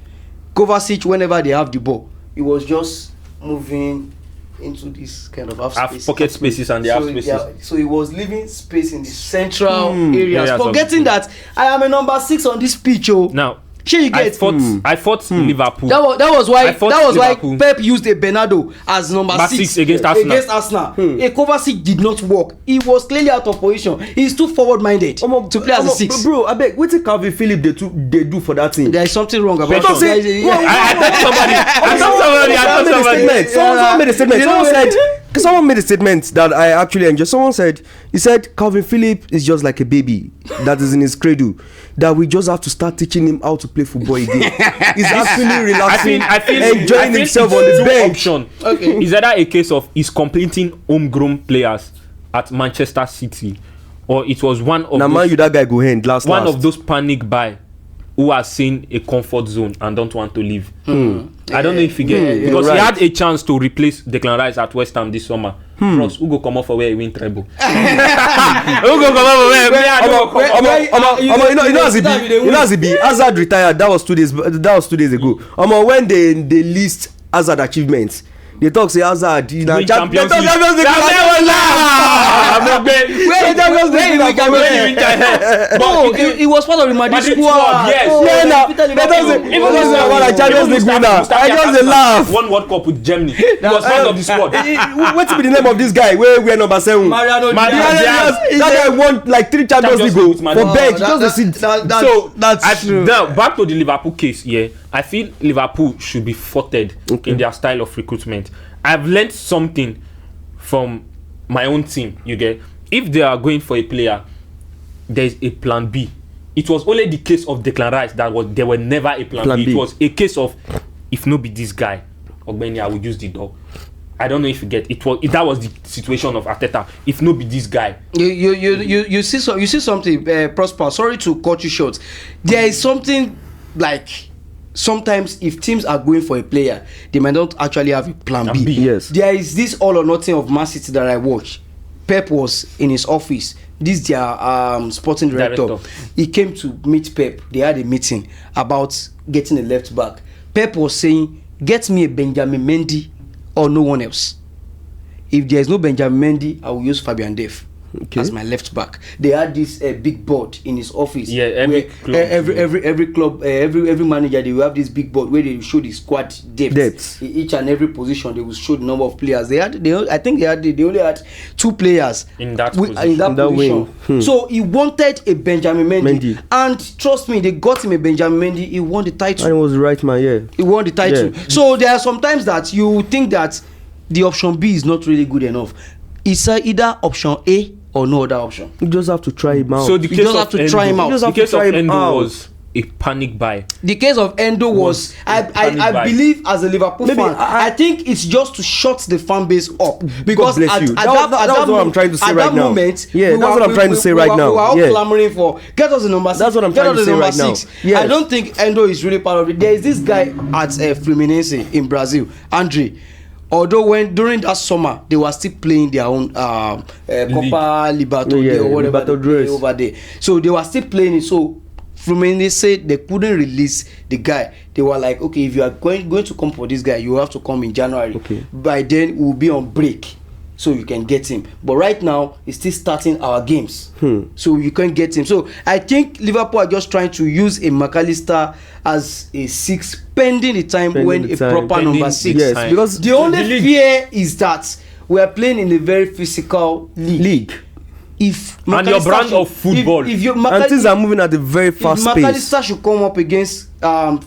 Speaker 3: Kovacic, whenever they have the ball, he was just moving into this kind of half
Speaker 2: pocket spaces and the half spaces.
Speaker 3: Yeah, so he was leaving space in the central areas, forgetting that I am a number 6 on this pitch.
Speaker 2: Now,
Speaker 3: I
Speaker 2: fought Liverpool.
Speaker 3: That was why Pep used a Bernardo as number 6
Speaker 2: against
Speaker 3: Arsenal. A Kovacic did not work. He was clearly out of position. He's too forward-minded to play as a 6.
Speaker 1: Bro, I beg, what did Calvin Phillips they do for that thing?
Speaker 3: There is something wrong about
Speaker 2: that.
Speaker 1: Someone made a statement that I actually enjoyed. Someone said, Calvin Phillips is just like a baby that is in his cradle, that we just have to start teaching him how to play football again. He's actually relaxing, enjoying himself on the bench.
Speaker 2: Okay. Is that a case of he's completing homegrown players at Manchester City, or it was one of
Speaker 1: that guy go hand last
Speaker 2: of those panic buy who are seeing a comfort zone and don't want to leave. I don't know if you get it. Because he had a chance to replace Declan Rice at West Ham this summer. Ross, who go come off for where he win treble? Who go come off for where
Speaker 1: you know as it be? Hazard retired. That was 2 days ago. When they list Hazard achievements, they talk say Hazard
Speaker 2: Champions League.
Speaker 3: It was part of the Madrid squad.
Speaker 2: Yes.
Speaker 1: I just laugh.
Speaker 2: One World Cup with Germany. He was part of the squad.
Speaker 1: What's be the name of this guy? Where we are number 7?
Speaker 3: Mariano
Speaker 1: Diaz. That guy won like 3 Champions League for bench.
Speaker 3: So that's true.
Speaker 2: Now back to the Liverpool case. I feel Liverpool should be faulted in their style of recruitment. I've learned something from my own team. You get, if they are going for a player, there is a plan B. It was only the case of Declan Rice there were never a plan B. It was a case of, if no be this guy, Ogbeni, I will use the dog. I don't know if you get it. That was the situation of Arteta. If no be this guy,
Speaker 3: you see something, Prosper. Sorry to cut you short. There is something like, sometimes if teams are going for a player, they might not actually have a plan B.
Speaker 1: Yes.
Speaker 3: There is this all or nothing of Man City that I watched. Pep was in his office. This their sporting director. He came to meet Pep. They had a meeting about getting a left back. Pep was saying get me a Benjamin Mendy or no one else. If there is no Benjamin Mendy, I will use Fabian Dave as my left back. They had this big board in his office.
Speaker 2: Yeah, every club,
Speaker 3: every manager, they will have this big board where they will show the squad depth. In each and every position, they will show the number of players. They only had 2 players
Speaker 2: in that position.
Speaker 3: Position. So he wanted a Benjamin Mendy, and trust me, they got him a Benjamin Mendy. He won the title.
Speaker 1: And he was the right man. Yeah,
Speaker 3: he won the title. Yeah. So there are sometimes that you think that the option B is not really good enough. It's either option A or no other option.
Speaker 1: You just have to try him out.
Speaker 2: So the case of Endo was a panic buy.
Speaker 3: The case of Endo was I believe, as a Liverpool fan, I think it's just to shut the fan base up, because at that
Speaker 1: what I'm trying to say right now.
Speaker 3: Moment,
Speaker 1: that's what I'm trying to say right now.
Speaker 3: We were all clamoring for get us the number 6.
Speaker 1: That's what I'm trying to say right now.
Speaker 3: I don't think Endo is really part of it. There is this guy at Fluminense in Brazil, Andre. Although during that summer they were still playing their own Copa Libertadores or whatever over there, so they were still playing it. So Fluminense said they couldn't release the guy. They were like, okay, if you are going to come for this guy, you have to come in January. Okay. By then we'll be on break, so you can get him. But right now he's still starting our games, so you can't get him. So I think Liverpool are just trying to use a McAllister as a 6 pending the time when a proper number 6.
Speaker 1: Yes, because
Speaker 3: the only fear is that we are playing in a very physical league. If
Speaker 2: and your brand of football,
Speaker 1: and things are moving at a very fast pace.
Speaker 3: If McAllister should come up against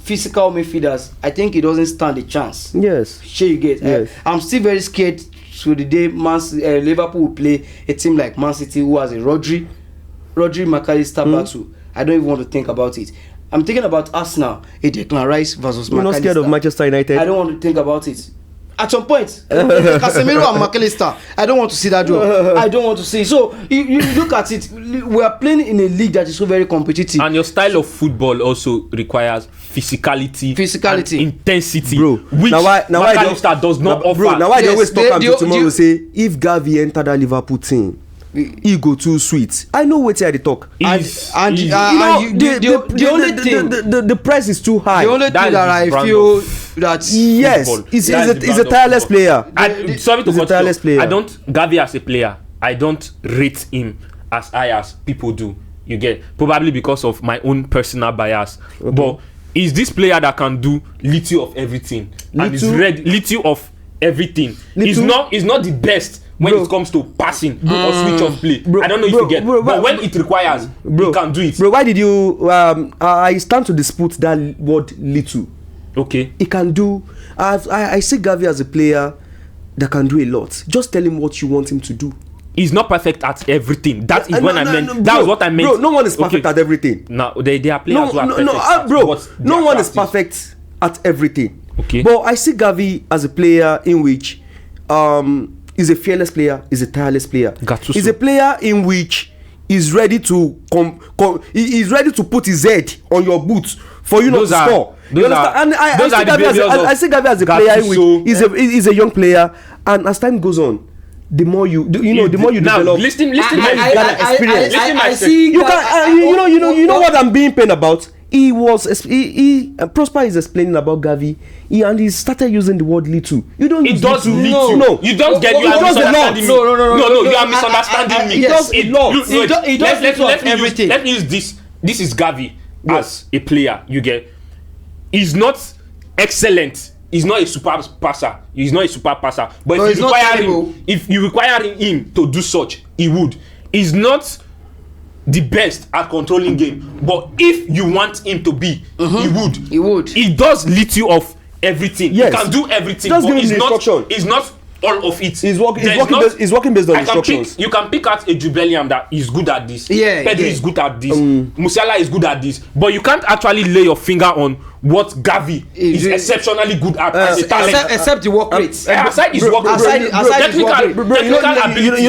Speaker 3: physical midfielders, I think he doesn't stand a chance.
Speaker 1: Yes,
Speaker 3: sure you get. Yes. I'm still very scared. So the day Liverpool will play a team like Man City, who has a Rodri McAllister battle, I don't even want to think about it. I'm thinking about Arsenal, a Declan Rice versus McAllister.
Speaker 1: You're not scared of Manchester United?
Speaker 3: I don't want to think about it. At some point, Casemiro and McAllister, I don't want to see that draw. I don't want to see. So you look at it. We are playing in a league that is so very competitive,
Speaker 2: and your style of football also requires physicality, and intensity.
Speaker 1: Bro,
Speaker 2: which McAllister does not offer.
Speaker 1: Bro, now why they always talk until tomorrow say if Gavi entered that Liverpool team, he go too sweet. I know what they talk. The price is too high.
Speaker 3: The only thing that I feel that
Speaker 1: he's a tireless player.
Speaker 2: Sorry to cut you. I don't Gavi as a player. I don't rate him as high as people do. You get, probably because of my own personal bias. Okay. But is this player that can do little of everything and is read little of everything. He's not the best when it comes to passing or switch off play. I don't know if you get, but when it requires, he can do it.
Speaker 1: Bro, why did you? I stand to dispute that word little.
Speaker 2: Okay.
Speaker 1: He can do. I see Gavi as a player that can do a lot. Just tell him what you want him to do.
Speaker 2: He's not perfect at everything. That is what I meant. That was what I meant.
Speaker 1: Bro, no one is perfect at everything.
Speaker 2: No, they are players who are perfect.
Speaker 1: Bro, no one is perfect at everything.
Speaker 2: Okay.
Speaker 1: But I see Gavi as a player in which he's a fearless player, he's a tireless player. He's a player in which he's ready to he's ready to put his head on your boots for you not to score. You understand? And I see Gavi as a player in which he's a young player, and as time goes on, the more you develop.
Speaker 2: Listen,
Speaker 3: I see.
Speaker 1: You know what I'm being pained about. Prosper is explaining about Gavi, and he started using the word little. You don't use little.
Speaker 2: No, you don't get. You are misunderstanding me. No, you are misunderstanding me.
Speaker 3: It does everything.
Speaker 2: Let me use this. This is Gavi as a player. You get. He's not excellent. He's not a super passer. But if you require him to do such, he would. He's not the best at controlling game, but if you want him to be, he would. He does little of everything.
Speaker 1: Yes.
Speaker 2: He can do everything.
Speaker 1: Just give him the instruction.
Speaker 2: He's not all of it.
Speaker 1: He's working based on instructions.
Speaker 2: You can pick out a Jude Bellingham that is good at this. Pedri is good at this. Musiala is good at this. But you can't actually lay your finger on what Gavi is exceptionally good at as a talent.
Speaker 3: Except the work rate.
Speaker 2: Aside his work rate. Technical ability.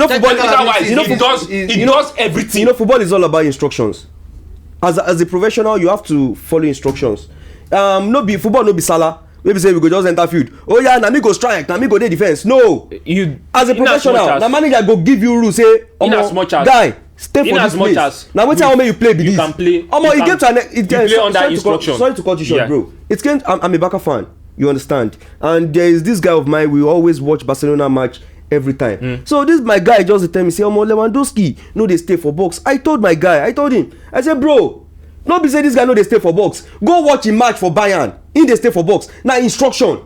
Speaker 2: He does everything.
Speaker 1: You know, football is all about instructions. As a professional, you have to follow instructions. Football no be Salah. Maybe say we go just enter field. Oh yeah, na me go strike, na me go dey defense. No, as a professional, na manager go give you rules. Say, guy, stay for this place. Now wetin I want make you play be this.
Speaker 2: You can play.
Speaker 1: You get to
Speaker 2: play under instruction.
Speaker 1: Sorry to cut you short, bro. I'm a Barca fan. You understand? And there is this guy of mine, we always watch Barcelona match every time. So this my guy just tell me, say, Lewandowski, no, they stay for box. I told him, I said, bro, no be say this guy no they stay for box. Go watch him match for Bayern. In they stay for box. Now instruction.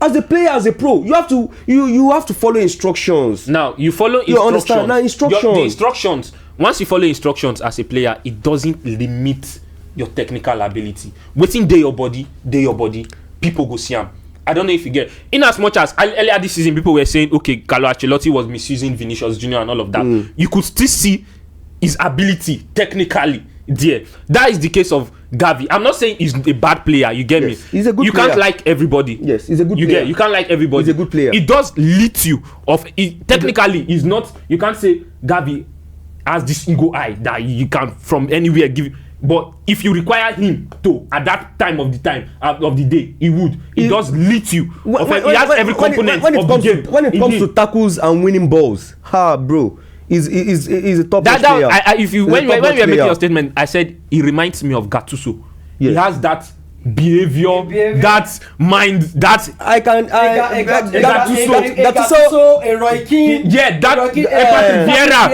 Speaker 1: As a player, as a pro, you have to follow instructions.
Speaker 2: Now you follow instructions.
Speaker 1: You understand? Now instructions.
Speaker 2: The instructions. Once you follow instructions as a player, it doesn't limit your technical ability. Waiting day your body, people go see him. I don't know if you get. In as much as earlier this season, people were saying, okay, Carlo Ancelotti was misusing Vinicius Junior and all of that. You could still see his ability technically there. That is the case of Gavi. I'm not saying he's a bad player. You get me?
Speaker 1: He's a good player.
Speaker 2: You can't like everybody.
Speaker 1: Yes, he's a good player.
Speaker 2: You can't like everybody.
Speaker 1: He's a good player.
Speaker 2: It does lead you of. Technically, he's not. You can't say Gavi has this ego eye that you can from anywhere give. But if you require him to at that time of the day, he would. It does lead you. He has every component of the game.
Speaker 1: When it comes to tackles and winning balls, bro, he's a top player.
Speaker 2: When you were making your statement, I said he reminds me of Gattuso. Yes. He has that behavior, that mind, that
Speaker 3: Gattuso, a Roy Keane,
Speaker 2: Patrick Vieira.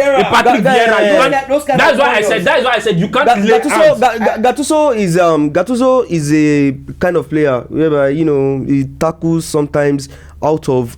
Speaker 2: That's why I said you can't.
Speaker 1: Gattuso is a kind of player whereby he tackles sometimes out of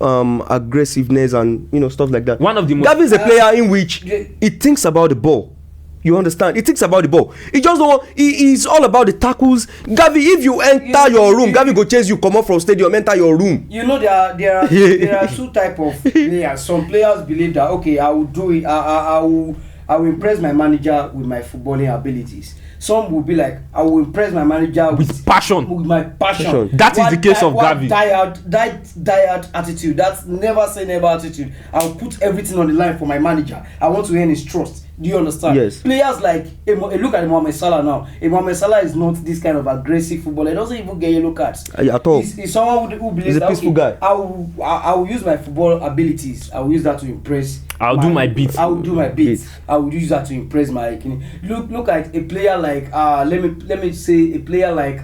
Speaker 1: aggressiveness and stuff like that. Gavi is a player in which he thinks about the ball. You understand? He thinks about the ball. He just don't. He's all about the tackles. Gavi, if you enter your room, Gavi go chase you, come up from stadium, enter your room.
Speaker 3: There are two type of players. Some players believe that okay, I will do it. I will impress my manager with my footballing abilities. Some will be like, I will impress my manager
Speaker 2: with passion.
Speaker 3: With my passion.
Speaker 2: That is the case of Gavi.
Speaker 3: Diehard attitude. That's never say never attitude. I will put everything on the line for my manager. I want to earn his trust. Do you understand?
Speaker 1: Yes.
Speaker 3: Players like look at Mohamed Salah now. Mohamed Salah is not this kind of aggressive footballer. He doesn't even get yellow cards
Speaker 1: at all.
Speaker 3: He's someone who believes
Speaker 1: he's a peaceful guy.
Speaker 3: I will use my football abilities. I will use that to impress.
Speaker 2: I will do my bit.
Speaker 3: I will use that to impress my. Look at a player like let me say a player like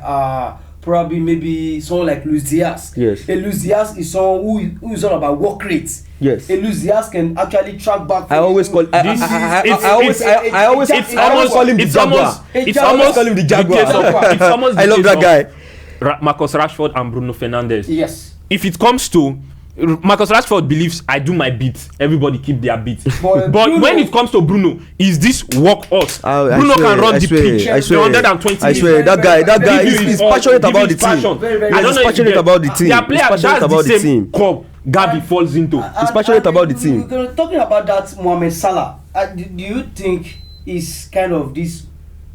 Speaker 3: probably maybe someone like Luis Diaz.
Speaker 1: Yes.
Speaker 3: Luis Diaz is someone who is all about work rates.
Speaker 1: Yes.
Speaker 3: Luis Diaz can actually track back.
Speaker 1: I always call him the Jaguar. I love that guy.
Speaker 2: Marcus Rashford and Bruno Fernandes.
Speaker 3: Yes.
Speaker 2: If it comes to Marcus Rashford believes I do my bit, everybody keep their bit. But when it comes to Bruno, is this workhorse? Bruno can run the pitch.
Speaker 1: I swear,
Speaker 2: 120.
Speaker 1: I swear, that guy is passionate about the team.
Speaker 2: I don't know.
Speaker 1: Passionate about the team.
Speaker 2: Their player, that's the same club Gavi falls into.
Speaker 1: He's passionate about the team.
Speaker 3: Talking about that, Mohamed Salah, do you think he's kind of this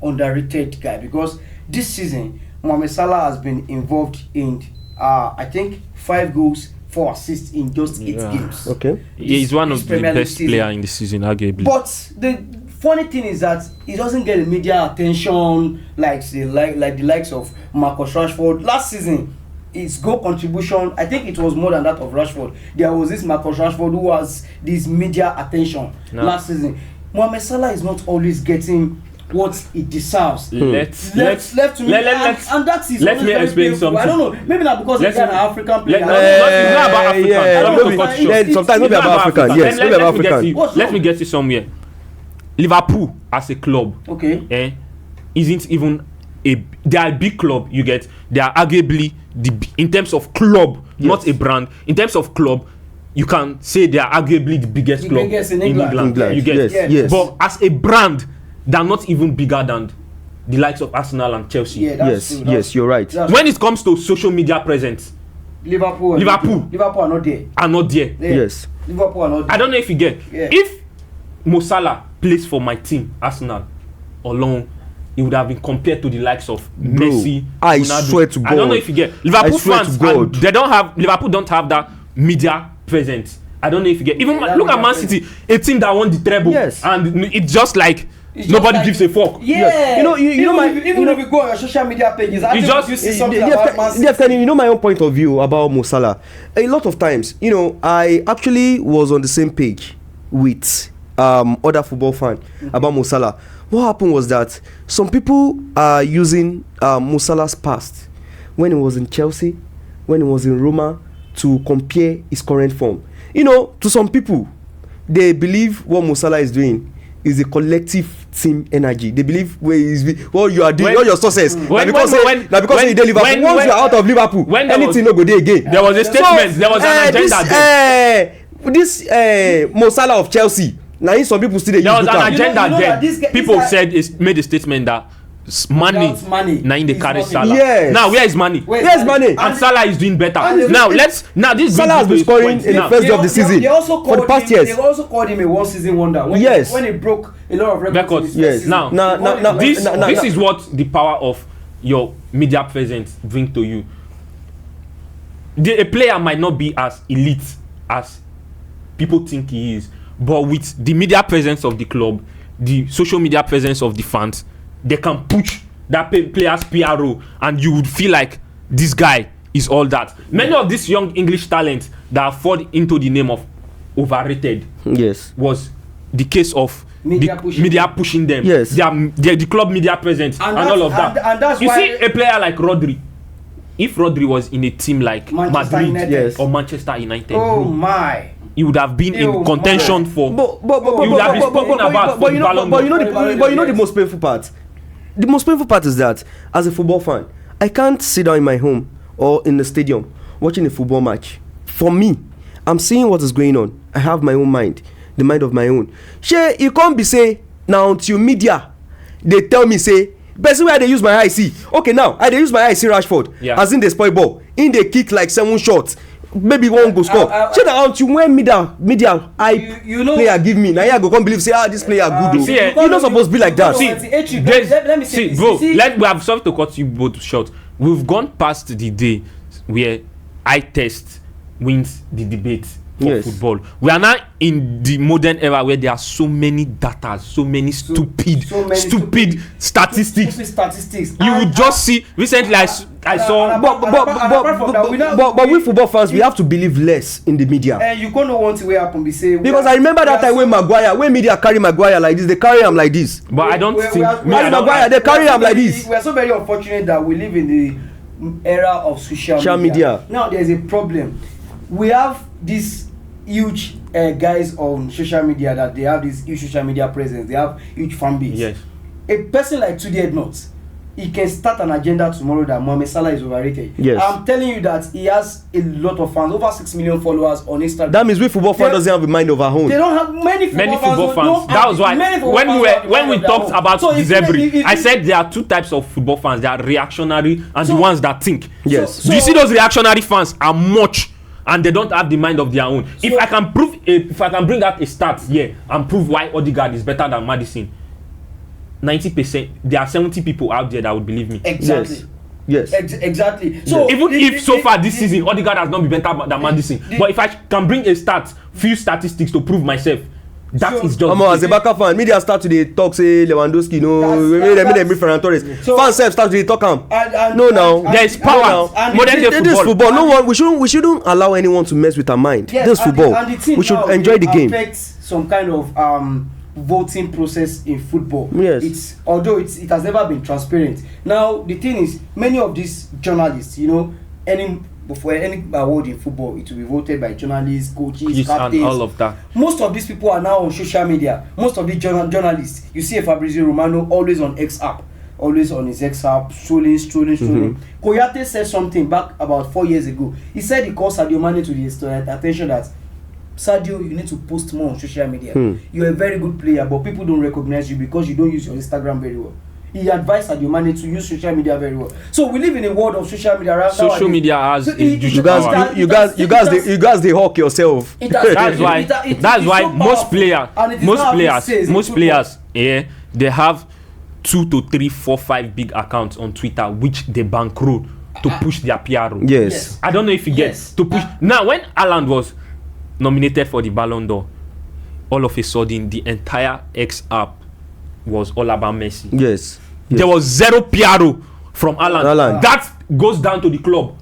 Speaker 3: underrated guy? Because this season, Mohamed Salah has been involved in, I think, 5 goals, 4 assists in just 8 games.
Speaker 1: Okay.
Speaker 2: He's one of the best players in the season, arguably.
Speaker 3: But the funny thing is that he doesn't get the media attention like the likes of Marcus Rashford. Last season, his goal contribution, I think it was more than that of Rashford. There was this Marcus Rashford who has this media attention last season. Mohamed Salah is not always getting what he deserves.
Speaker 2: Let me explain something.
Speaker 3: I don't know. Maybe not because he's an African player.
Speaker 1: Sometimes maybe about African. Yes, maybe about African.
Speaker 2: Let me get you somewhere. Liverpool as a club, isn't even they are a big club. You get, they are arguably in terms of club, not a brand. In terms of club, you can say they are arguably the biggest club
Speaker 3: in England.
Speaker 2: You get,
Speaker 1: yes.
Speaker 2: But as a brand, they are not even bigger than the likes of Arsenal and Chelsea.
Speaker 1: Yes, you're right.
Speaker 2: When it comes to social media presence,
Speaker 3: Liverpool are not there.
Speaker 1: Yes.
Speaker 3: Liverpool are not there.
Speaker 2: I don't know if you get. If Mo Salah plays for my team, Arsenal, alone, he would have been compared to the likes of Messi.
Speaker 1: I
Speaker 2: Ronaldo.
Speaker 1: swear to God.
Speaker 2: I don't know if you get. Liverpool fans, Liverpool don't have that media presence. I don't know if you get. Even look at Man City, a team that won the treble.
Speaker 1: Yes.
Speaker 2: And it's just like nobody gives a fuck.
Speaker 3: Yeah.
Speaker 1: You know
Speaker 3: if you go on your social media pages, you see something about Man City.
Speaker 1: You know my own point of view about Mo Salah. A lot of times, I actually was on the same page with other football fans about Mo Salah. What happened was that some people are using Mo Salah's past when he was in Chelsea when he was in Roma to compare his current form. You know, to some people, they believe what Mo Salah is doing is a collective team energy. They believe what you are doing, all your success. Because you dey Liverpool, once you are out of Liverpool, anything no go there again.
Speaker 2: There was a statement. There was an agenda.
Speaker 1: This Mo Salah of Chelsea. Now, some people still
Speaker 2: there was an agenda there. People made a statement that money now in the carry Salah.
Speaker 1: Yes.
Speaker 2: Now where is money?
Speaker 1: Where's money?
Speaker 2: And Salah is doing better. This
Speaker 1: Salah has been scoring in the first day of the season for the past years.
Speaker 3: They also called him a one-season wonder. When he broke a lot of records.
Speaker 1: Yes.
Speaker 2: Now, this is what the power of your media presence bring to you. A player might not be as elite as people think he is, but with the media presence of the club, the social media presence of the fans, they can push that player's PRO, and you would feel like this guy is all that. Many of these young English talents that fall into the name of overrated, was the case of media pushing them.
Speaker 1: Yes,
Speaker 2: the club media presence and all of that. And that's you see a player like Rodri. If Rodri was in a team like Madrid or Manchester United, he would have been in contention for. He would have been spoken about.
Speaker 1: But you know the most painful part. The most painful part is that as a football fan, I can't sit down in my home or in the stadium watching a football match. For me, I'm seeing what is going on. I have my own mind, the mind of my own. Shey, you can't be say now until media they tell me say person where they use my eye see. Okay, now I they use my eye see Rashford. As in they spoil ball, in they kick like 7 shots. Maybe one go score. Shey na until when media player give me, now I go come believe say this player good though. You're not supposed to be like that.
Speaker 3: Let me say
Speaker 2: bro. We have something to cut you both short. We've gone past the day where eye test wins the debate for football. We are now in the modern era where there are so many data, so many stupid statistics. You would just see recently I saw.
Speaker 1: But we football fans, we have to believe less in the media.
Speaker 3: And you gonna want to happen.
Speaker 1: Because I remember that time when media carry Maguire like this, they carry him like this.
Speaker 2: But I don't think
Speaker 1: Maguire they carry him like this.
Speaker 3: We are so very unfortunate that we live in the era of social media. Now there's a problem. We have this huge guys on social media that they have this huge social media presence. They have huge fan base.
Speaker 2: Yes.
Speaker 3: A person like Jude Ednott, he can start an agenda tomorrow that Mohamed Salah is overrated.
Speaker 1: Yes.
Speaker 3: I'm telling you that he has a lot of fans, over 6 million followers on Instagram.
Speaker 1: That means we football fans doesn't have a mind of our own.
Speaker 3: They don't have many football fans.
Speaker 2: That was why when we talked about Zebri, I said there are 2 types of football fans. There are reactionary and the ones that think.
Speaker 1: Yes.
Speaker 2: Do you see those reactionary fans are much, and they don't have the mind of their own. If I can bring out a stat here and prove why Odegaard is better than Maddison, 90%, there are 70 people out there that would believe me.
Speaker 3: Exactly.
Speaker 1: Yes.
Speaker 3: Exactly. So
Speaker 2: even if so far this season Odegaard has not been better than Maddison, but if I can bring a few statistics to prove myself, that is just.
Speaker 1: As a Barca fan, media start to dey talk say Lewandowski they bring Ferran Torres. Fans self start to dey talk am.
Speaker 2: There is power. Modern day
Speaker 1: football. No one. We shouldn't allow anyone to mess with our mind. This football. We should enjoy the game.
Speaker 3: Affect some kind of voting process in football.
Speaker 1: Yes.
Speaker 3: Although it has never been transparent. Now the thing is, many of these journalists, for any award in football, it will be voted by journalists, coaches, captains,
Speaker 2: and all of that.
Speaker 3: Most of these people are now on social media. Most of the journalists, you see a Fabrizio Romano always on X app, always on his X app, strolling. Koyate said something back about 4 years ago. He said he called Sadio Mane to the attention that Sadio, you need to post more on social media. You're a very good player, but people don't recognize you because you don't use your Instagram very well. He advised Sadio Mane to use social media very well. So we live in a world of social media.
Speaker 2: Social media has
Speaker 1: you guys they hawk yourself.
Speaker 2: That's why most players, they have 2 to 3, 4, 5 big accounts on Twitter which they bankroll to push their PR.
Speaker 1: Yes.
Speaker 2: I don't know if you get to push. Now when Haaland was nominated for the Ballon d'Or, all of a sudden the entire X app was all about Messi.
Speaker 1: Yes.
Speaker 2: There was zero PRO from Haaland. That goes down to the club.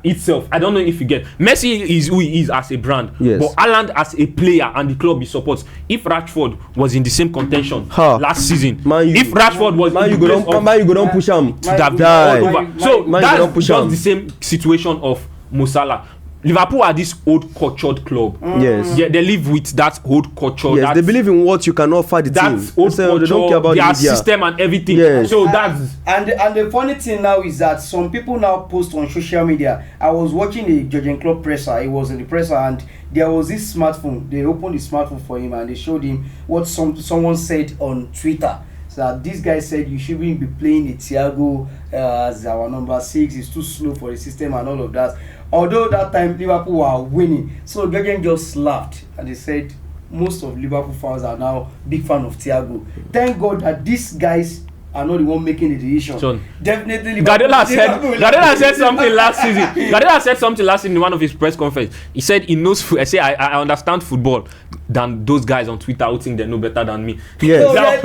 Speaker 2: itself, I don't know if you get. Messi is who he is as a brand, but Haaland as a player and the club he supports. If Rashford was in the same contention last season, if Rashford was
Speaker 1: you go don't push him
Speaker 2: to have all over. So that's just the same situation of Mo Salah. Liverpool are this old cultured club.
Speaker 1: Yes.
Speaker 2: Yeah, they live with that old culture.
Speaker 1: Yes, they believe in what you can offer the team.
Speaker 2: Old culture,
Speaker 1: they don't care about
Speaker 2: their
Speaker 1: the media.
Speaker 2: system and everything.
Speaker 1: Yes.
Speaker 2: So that's
Speaker 3: and the funny thing now is that some people now post on social media. I was watching the Jurgen Klopp presser. He was in the presser and there was this smartphone. They opened the smartphone for him and they showed him what someone said on Twitter. So that this guy said you shouldn't be playing the Thiago as our number 6. It's too slow for the system and all of that. Although that time Liverpool were winning, so Jurgen just laughed and they said most of Liverpool fans are now big fan of Thiago. Thank God that these guys are not the one making the decision.
Speaker 2: John,
Speaker 3: definitely.
Speaker 2: Guardiola said something last season. Guardiola said something last season in one of his press conferences. He said he knows. I say I understand football than those guys on Twitter who think they know better than me.
Speaker 1: Yes,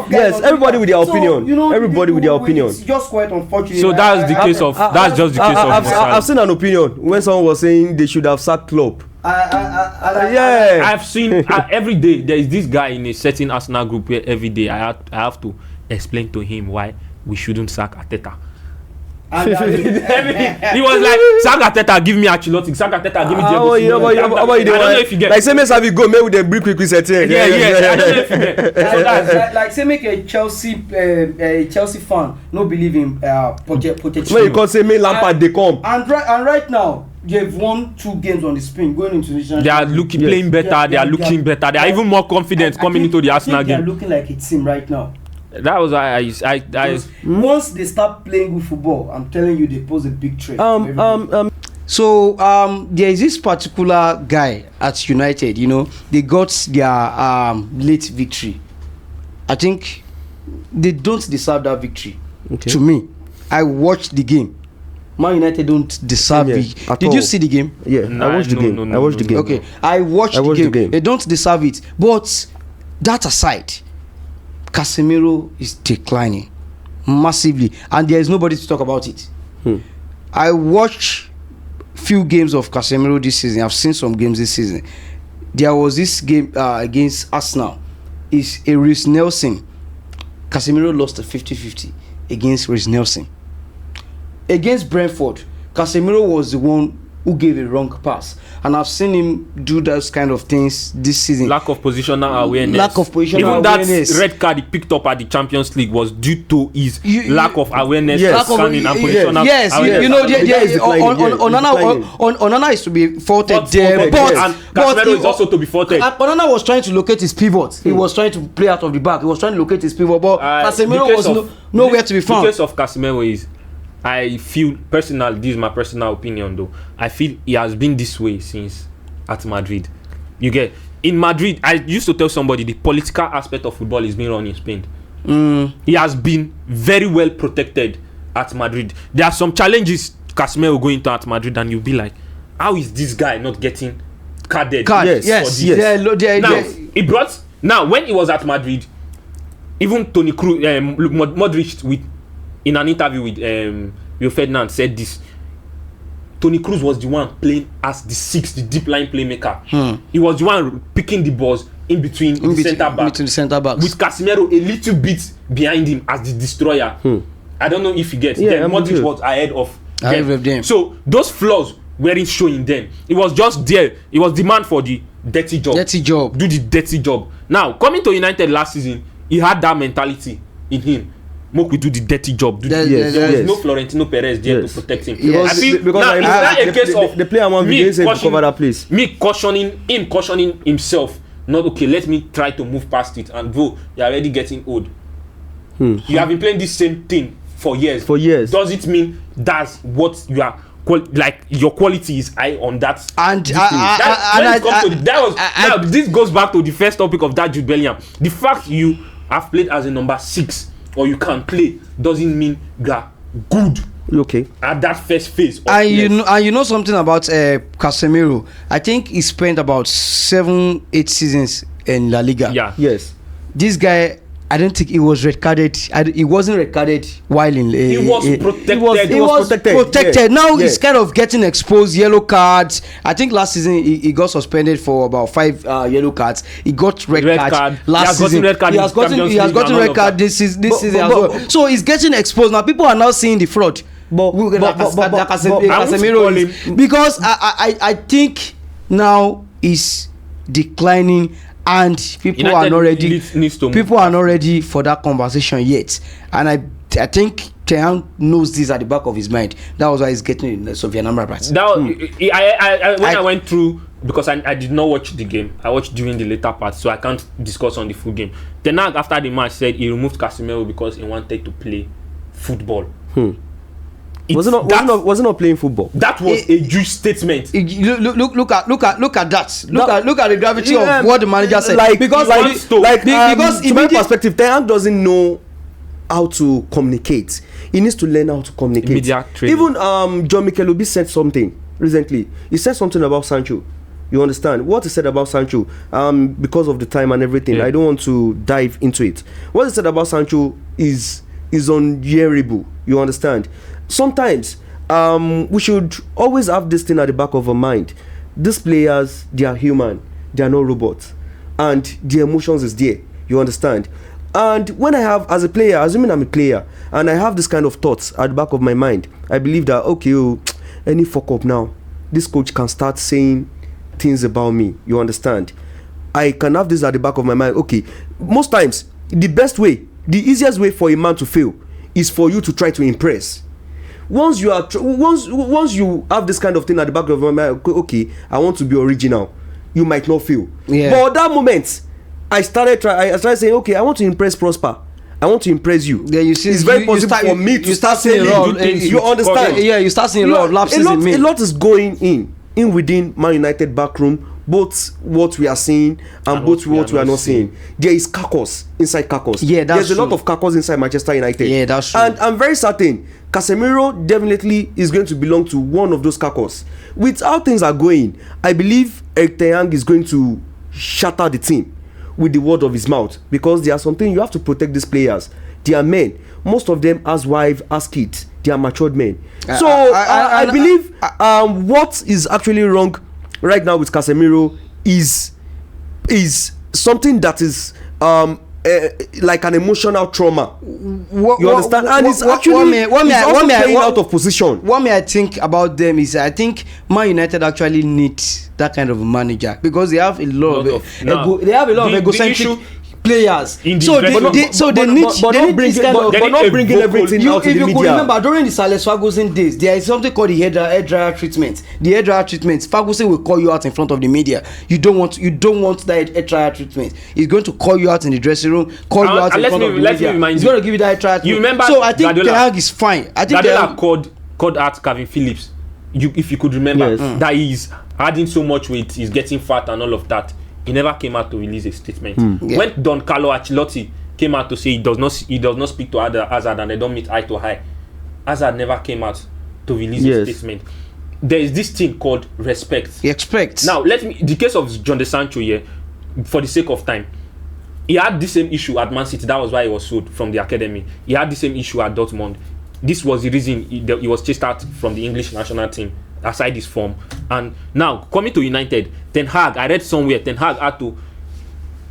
Speaker 3: yes.
Speaker 1: Everybody with their opinion. You know, everybody with their opinion.
Speaker 3: It's just quite unfortunate.
Speaker 2: So that's the case of. That's just the case of.
Speaker 1: I've seen an opinion when someone was saying they should have sacked Klopp.
Speaker 2: I've seen every day there is this guy in a certain Arsenal group where every day I have to explain to him why we shouldn't sack Arteta. He was like, sack Arteta, give me Ancelotti, sack Arteta, give me Diego Simeone. I don't know if you get.
Speaker 1: Like say me have go make with the brick quickly setting.
Speaker 2: Yeah. I don't know if you get.
Speaker 3: Like say make a Chelsea fan no believe in Pochettino.
Speaker 1: When you can say me Lampard they come.
Speaker 3: And right now they've won 2 games on the spin going into the.
Speaker 2: They are playing better. They are looking better. They are even more confident coming into the Arsenal game.
Speaker 3: They are looking like a team right now.
Speaker 2: That was I
Speaker 3: once they start playing good football, I'm telling you, they pose a big threat.
Speaker 2: So
Speaker 3: there is this particular guy at United. You know, they got their late victory. I think they don't deserve that victory. Okay. To me, I watched the game. Man United don't deserve it. Did you see the game?
Speaker 1: Yeah, I watched the game. I watched the game.
Speaker 3: Okay, I watched the game. They don't deserve it. But that aside, Casemiro is declining massively and there is nobody to talk about it. I watched few games of Casemiro this season. I've seen some games this season. There was this game against Arsenal. It's a Reece Nelson. Casemiro lost a 50-50 against Reece Nelson. Against Brentford, Casemiro was the one who gave a wrong pass, and I've seen him do those kind of things this season.
Speaker 2: Lack of positional awareness.
Speaker 3: Even
Speaker 2: that red card he picked up at the Champions League was due to his lack of awareness, scanning and positional awareness.
Speaker 3: You know, Onana is to be faulted there,
Speaker 2: but Casemiro is also to be faulted.
Speaker 3: Onana was trying to locate his pivot. He was trying to play out of the back. He was trying to locate his pivot, but Casemiro was nowhere to be found.
Speaker 2: The case of Casemiro is, I feel personal. This is my personal opinion, though. I feel he has been this way since at Madrid. You get in Madrid. I used to tell somebody the political aspect of football is being run in Spain. He has been very well protected at Madrid. There are some challenges Casemiro going to at Madrid, and you'll be like, how is this guy not getting carded?
Speaker 3: Yes.
Speaker 2: He brought now when he was at Madrid. Even Toni Kroos, Modric with. In an interview with Rio Ferdinand said this. Toni Kroos was the one playing as the 6th, the deep line playmaker. He was the one picking the balls in between the centre backs. With Casemiro a little bit behind him as the destroyer. I don't know if you get. Modric was ahead of them. So those flaws weren't showing them. It was just there. It was demand for the dirty job. Do the dirty job. Now coming to United last season, he had that mentality in him. We do the dirty job. There was no Florentino Perez there to protect him.
Speaker 1: I feel because now it's not a case of the player want to cover that place.
Speaker 2: Me cautioning himself. Not okay. Let me try to move past it. And bro, you're already getting old. You have been playing this same thing for years. Does it mean that's what you are? Like your quality is high on that. And this goes back to the first topic of that Jude Bellingham. The fact you have played as a number 6. Or you can play doesn't mean you're good.
Speaker 1: Okay.
Speaker 2: At that first phase.
Speaker 3: And you know something about Casemiro. I think he spent about 7-8 seasons in La Liga.
Speaker 2: Yeah.
Speaker 1: Yes.
Speaker 3: This guy I don't think he was red carded. He wasn't red carded while in.
Speaker 2: He was protected.
Speaker 3: He was protected. Yeah. Now he's kind of getting exposed. Yellow cards. I think last season he got suspended for about 5 yellow cards. He got red card last season. He has gotten red card this season as well. So he's getting exposed now. People are now seeing the fraud. Casemiro, because I think now is declining. And people are not ready for that conversation yet, and I think Ten Hag knows this at the back of his mind. That was why he's getting the Sophia Amrabat.
Speaker 2: I went through, because I did not watch the game. I watched during the later part, so I can't discuss on the full game. Ten Hag after the match said he removed Casemiro because he wanted to play football.
Speaker 1: Was it not playing football?
Speaker 2: That was a huge statement.
Speaker 3: Look at that. Look at the gravity of what the manager said.
Speaker 1: Because in my perspective, Ten Hag doesn't know how to communicate. He needs to learn how to communicate. Even John Mikel Obi said something recently. He said something about Sancho. You understand what he said about Sancho? Because of the time and everything, I don't want to dive into it. What he said about Sancho is unhearable. You understand? Sometimes we should always have this thing at the back of our mind. These players, they are human, they are not robots, and the emotions is there. You understand? And when I have, as a player, assuming I'm a player, and I have this kind of thoughts at the back of my mind, I believe that any fuck up now, this coach can start saying things about me. You understand? I can have this at the back of my mind. Okay, most times the best way, the easiest way for a man to fail is for you to try to impress. Once you have this kind of thing at the back of your mind, okay, I want to be original, you might not fail. But at that moment, I started saying, okay, I want to impress Prosper, I want to impress you.
Speaker 3: Yeah, you see,
Speaker 1: it's very possible for me to start saying good things. You understand?
Speaker 3: Yeah, you start seeing a lot of lapses in me.
Speaker 1: A lot is going in within Man United backroom. Both what we are seeing and both what we are not seeing. There is carcass inside carcass.
Speaker 3: Yeah, that's
Speaker 1: There's a lot of carcass inside Manchester United.
Speaker 3: Yeah, that's true.
Speaker 1: And I'm very certain Casemiro definitely is going to belong to one of those carcass. With how things are going, I believe Ten Hag is going to shatter the team with the word of his mouth, because there are something you have to protect these players. They are men. Most of them has wives, has kids. They are matured men. So I believe what is actually wrong right now with Casemiro is something that is like an emotional trauma. You understand? And it's actually playing out of position.
Speaker 3: What may I think about them is, I think Man United actually needs that kind of manager, because they have a lot of egocentric players. So they need everything out in the media. If you could remember, during the Alex Ferguson days, there is something called the hair dryer treatment. The hair dryer treatment, Ferguson will call you out in front of the media. You don't want that hair dryer treatment. He's going to call you out in the dressing room, call you out in front of the media. He's going to give you that hair dryer treatment.
Speaker 2: You remember?
Speaker 3: So I think Ten Hag is fine. I think
Speaker 2: Guardiola called out Calvin Phillips. If you could remember, that he's adding so much weight, he's getting fat and all of that. He never came out to release a statement. When Don Carlo Ancelotti came out to say he does not speak to Hazard and they don't meet eye to eye, Hazard never came out to release a statement. There is this thing called respect. Now, the case of John De Sancho here, for the sake of time, he had the same issue at Man City. That was why he was sold from the academy. He had the same issue at Dortmund. This was the reason he was chased out from the English national team, aside his form. And now coming to United, Ten Hag, I read somewhere Ten Hag had to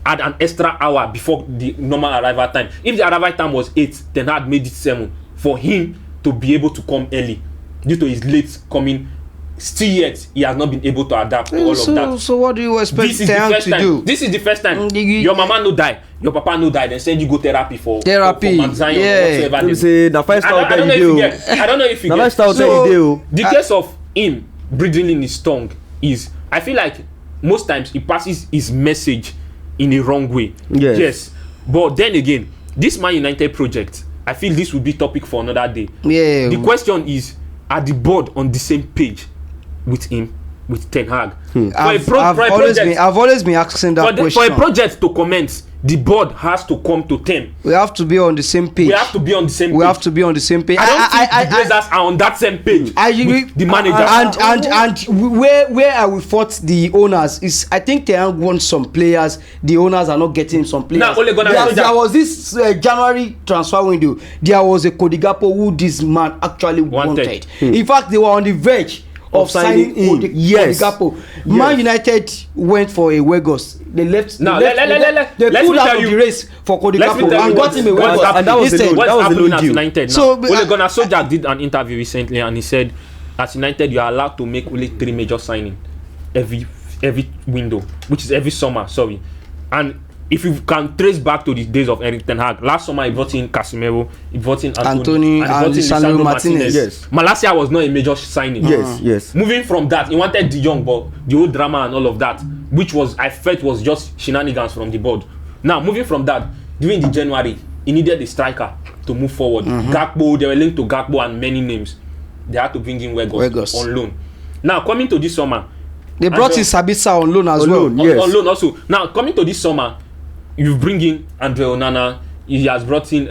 Speaker 2: add an extra hour before the normal arrival time. If the arrival time was 8, Ten Hag made it 7 for him to be able to come early due to his late coming. Still yet he has not been able to adapt to all of that.
Speaker 3: So what do you expect Ten Hag to do?
Speaker 2: This is the first time your mama no die, your papa no die, then send you go therapy for whatsoever. I don't know if you get. So the case of him breathing his tongue is, I feel like most times he passes his message in a wrong way. Yes. But then again, this Man United project, I feel this would be topic for another day. The question is, are the board on the same page with him? with Ten Hag.
Speaker 3: I've always been asking that question.
Speaker 2: For a project to commence, the board has to come to term.
Speaker 3: We have to be on the same page.
Speaker 2: We have to be on the same page.
Speaker 3: I
Speaker 2: don't think the Glazers are on that same page with the manager.
Speaker 3: And where I will fault the owners is I think they want some players. The owners are not getting some players.
Speaker 2: Now,
Speaker 3: there was this January transfer window. There was a Kodigapo who this man actually wanted. In fact, they were on the verge of signing Kodigapo. Man United went for a Wegos. They left. They pulled out of the race for Kodigapo and got him a Wegos.
Speaker 2: And that was the loan at United. So Ole Gunnar Solskjaer did an interview recently, and he said, at United, you are allowed to make only 3 major signings every window, which is every summer. Sorry, and if you can trace back to the days of Erik ten Hag, last summer he brought in Casemiro, he brought in Anthony, and he brought in Lisandro Martinez.
Speaker 1: Yes.
Speaker 2: Malacia was not a major signing.
Speaker 1: Yes.
Speaker 2: Moving from that, he wanted De Jong, but the whole drama and all of that, which I felt was just shenanigans from the board. Now, moving from that, during the January, he needed a striker to move forward. Gakpo, they were linked to Gakpo and many names. They had to bring in Wegos on loan. Now, coming to this summer,
Speaker 3: they brought in Sabitzer on loan as well.
Speaker 2: On loan also. Now, coming to this summer, you bring in Andre Onana. He has brought in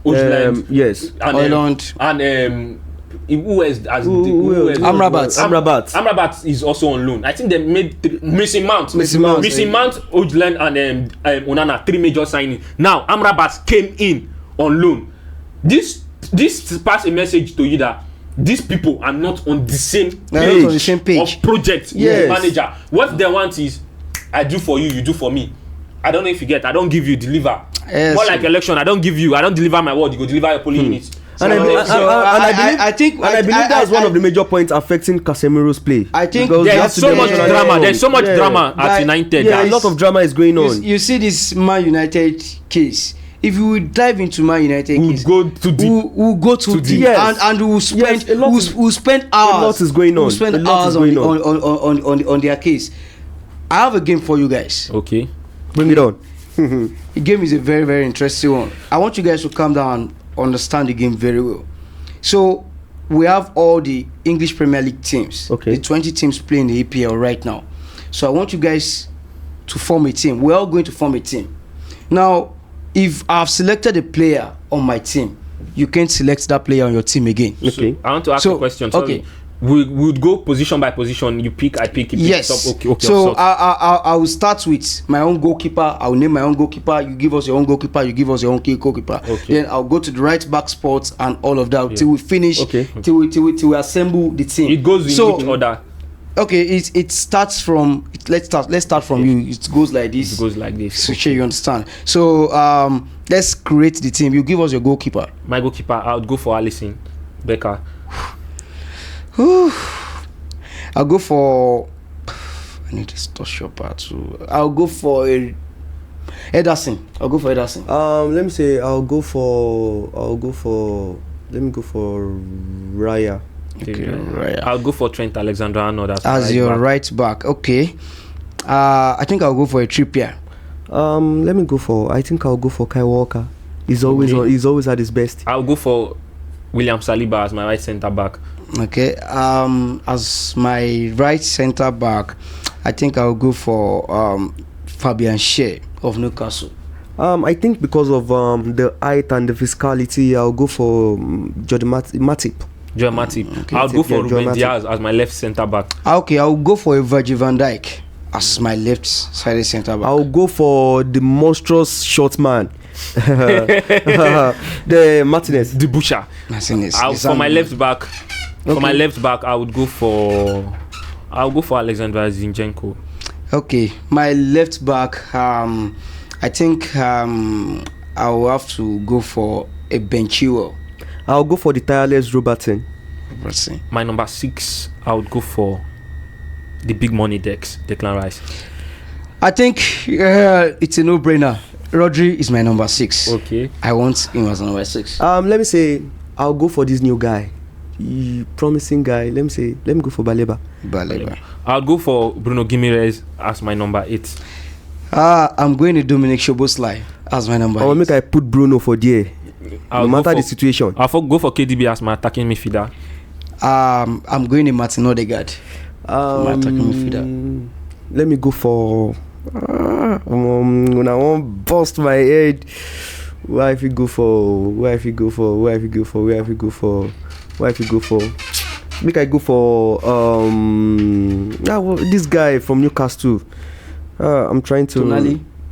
Speaker 2: Ojland. And who else? Amrabat is also on loan. I think they made Mason Mount, Ojland, and Onana 3 major signings. Now Amrabat came in on loan. This pass a message to you that these people are not on the same page of project with the manager. What they want is, I do for you, you do for me. I don't know if you get. I don't give you, deliver. More like election. I don't deliver my word. You go deliver your polling units.
Speaker 1: I believe that's one of the major points affecting Casemiro's play.
Speaker 3: I think
Speaker 2: there's so much drama. There's so much drama at United.
Speaker 1: Yeah, a lot of drama is going on.
Speaker 3: You see this Man United case. If we dive into Man United case,
Speaker 2: we'll go too deep.
Speaker 3: And we'll spend hours.
Speaker 1: A lot is going on.
Speaker 3: We'll spend hours on their case. I have a game for you guys.
Speaker 2: Okay.
Speaker 1: Bring it on.
Speaker 3: The game is a very, very interesting one. I want you guys to calm down and understand the game very well. So, we have all the English Premier League teams.
Speaker 1: Okay.
Speaker 3: The 20 teams playing the EPL right now. So, I want you guys to form a team. We're all going to form a team. Now, if I've selected a player on my team, you can't select that player on your team again.
Speaker 2: Okay. I want to ask a question. Sorry. Okay. We would go position by position. You pick, I pick.
Speaker 3: Yes. Okay. So I will start with my own goalkeeper. I will name my own goalkeeper. You give us your own goalkeeper. You give us your own goalkeeper.
Speaker 2: Okay.
Speaker 3: Then I'll go to the right back spots and all of that till we finish.
Speaker 1: Okay.
Speaker 3: Till we assemble the team.
Speaker 2: It goes in which order?
Speaker 3: Okay. It starts from. Let's start from you. It goes like this.
Speaker 2: It goes like this.
Speaker 3: So sure you understand. So let's create the team. You give us your goalkeeper.
Speaker 2: My goalkeeper. I would go for Alisson Becker.
Speaker 3: I'll go for. I need to touch your part too. I'll go for Ederson.
Speaker 1: Let me say I'll go for. Let me go for Raya.
Speaker 3: Okay, Raya.
Speaker 2: I'll go for Trent Alexander-Arnold
Speaker 3: as your right back. Okay. I think I'll go for a Trippier.
Speaker 1: I think I'll go for Kai Walker. He's always at his best.
Speaker 2: I'll go for William Saliba as my right centre back.
Speaker 3: Okay. As my right centre back, I think I'll go for Fabian Schär of Newcastle.
Speaker 1: I think because of the height and the physicality, I'll go for Jordan Matip.
Speaker 2: Okay. I'll go for Ruben Diaz as my left centre back.
Speaker 3: Okay, I'll go for Virgil van Dijk as my left sided centre back.
Speaker 1: I'll go for the monstrous short man. The Martinez.
Speaker 2: The Butcher.
Speaker 3: Martinez.
Speaker 2: For my left back. Okay. For my left back, I would go for Alexander Zinchenko.
Speaker 3: Okay, my left back, I think I will have to go for a Ben Chilwell.
Speaker 1: I'll go for the tireless Robertson.
Speaker 2: My number 6, I would go for the big money Declan Rice.
Speaker 3: I think it's a no-brainer. Rodri is my number 6.
Speaker 2: Okay.
Speaker 3: I want him as number 6.
Speaker 1: Let me say I'll go for this new guy. Promising guy. Let me go for Baleba.
Speaker 2: I'll go for Bruno Guimaraes as my number 8.
Speaker 3: I'm going to Dominic Szoboszlai as my number 8.
Speaker 1: I'll make I put Bruno for there. No matter the situation.
Speaker 2: I'll go for KDB as my attacking midfielder.
Speaker 3: I'm going to Martin Odegaard. attacking midfielder.
Speaker 1: Let me go for. When I won't bust my head. Where if you go for? Make I go for this guy from Newcastle. I'm trying to.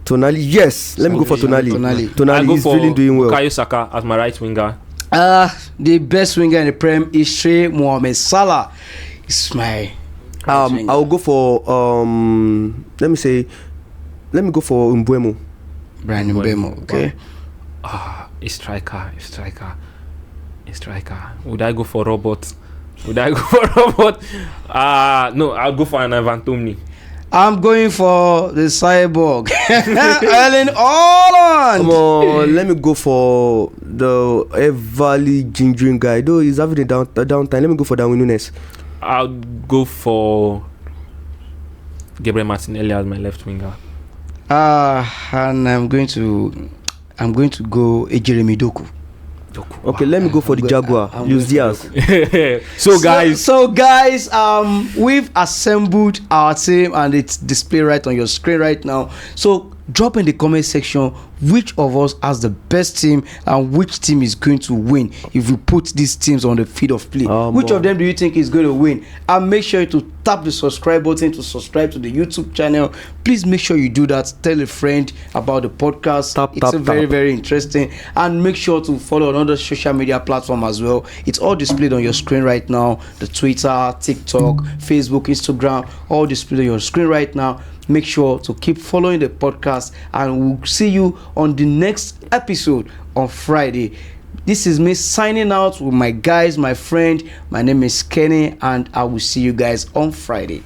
Speaker 1: Tonali. Yes, let me go for Tonali. Tonali is really doing well.
Speaker 2: Bukayo Saka as my right winger.
Speaker 3: The best winger in the Prem is Sheikh Mohamed Salah. It's my.
Speaker 1: I'll go for let me go for Mbeumo.
Speaker 3: Brian Mbeumo. Okay.
Speaker 2: A striker. Would I go for Robert? No, I'll go for an Ivan Toney.
Speaker 3: I'm going for the cyborg. Erling Haaland.
Speaker 1: Come on, let me go for the Valley gingering guy. Though he's having a downtime. Let me go for Darwin Núñez.
Speaker 2: I'll go for Gabriel Martinelli as my left winger.
Speaker 3: And I'm going to go Jeremy Doku.
Speaker 1: Okay, let me go for the Jaguar. Use Diaz.
Speaker 2: So guys,
Speaker 3: we've assembled our team and it's displayed right on your screen right now. So drop in the comment section which of us has the best team and which team is going to win if we put these teams on the field of play. Which of them do you think is going to win? And make sure to tap the subscribe button to subscribe to the YouTube channel. Please make sure you do that. Tell a friend about the podcast. It's very interesting. And make sure to follow another social media platform as well. It's all displayed on your screen right now. The Twitter, TikTok, Facebook, Instagram, all displayed on your screen right now. Make sure to keep following the podcast and we'll see you on the next episode on Friday. This is me signing out with my guys, my friend. My name is Kenny and I will see you guys on Friday.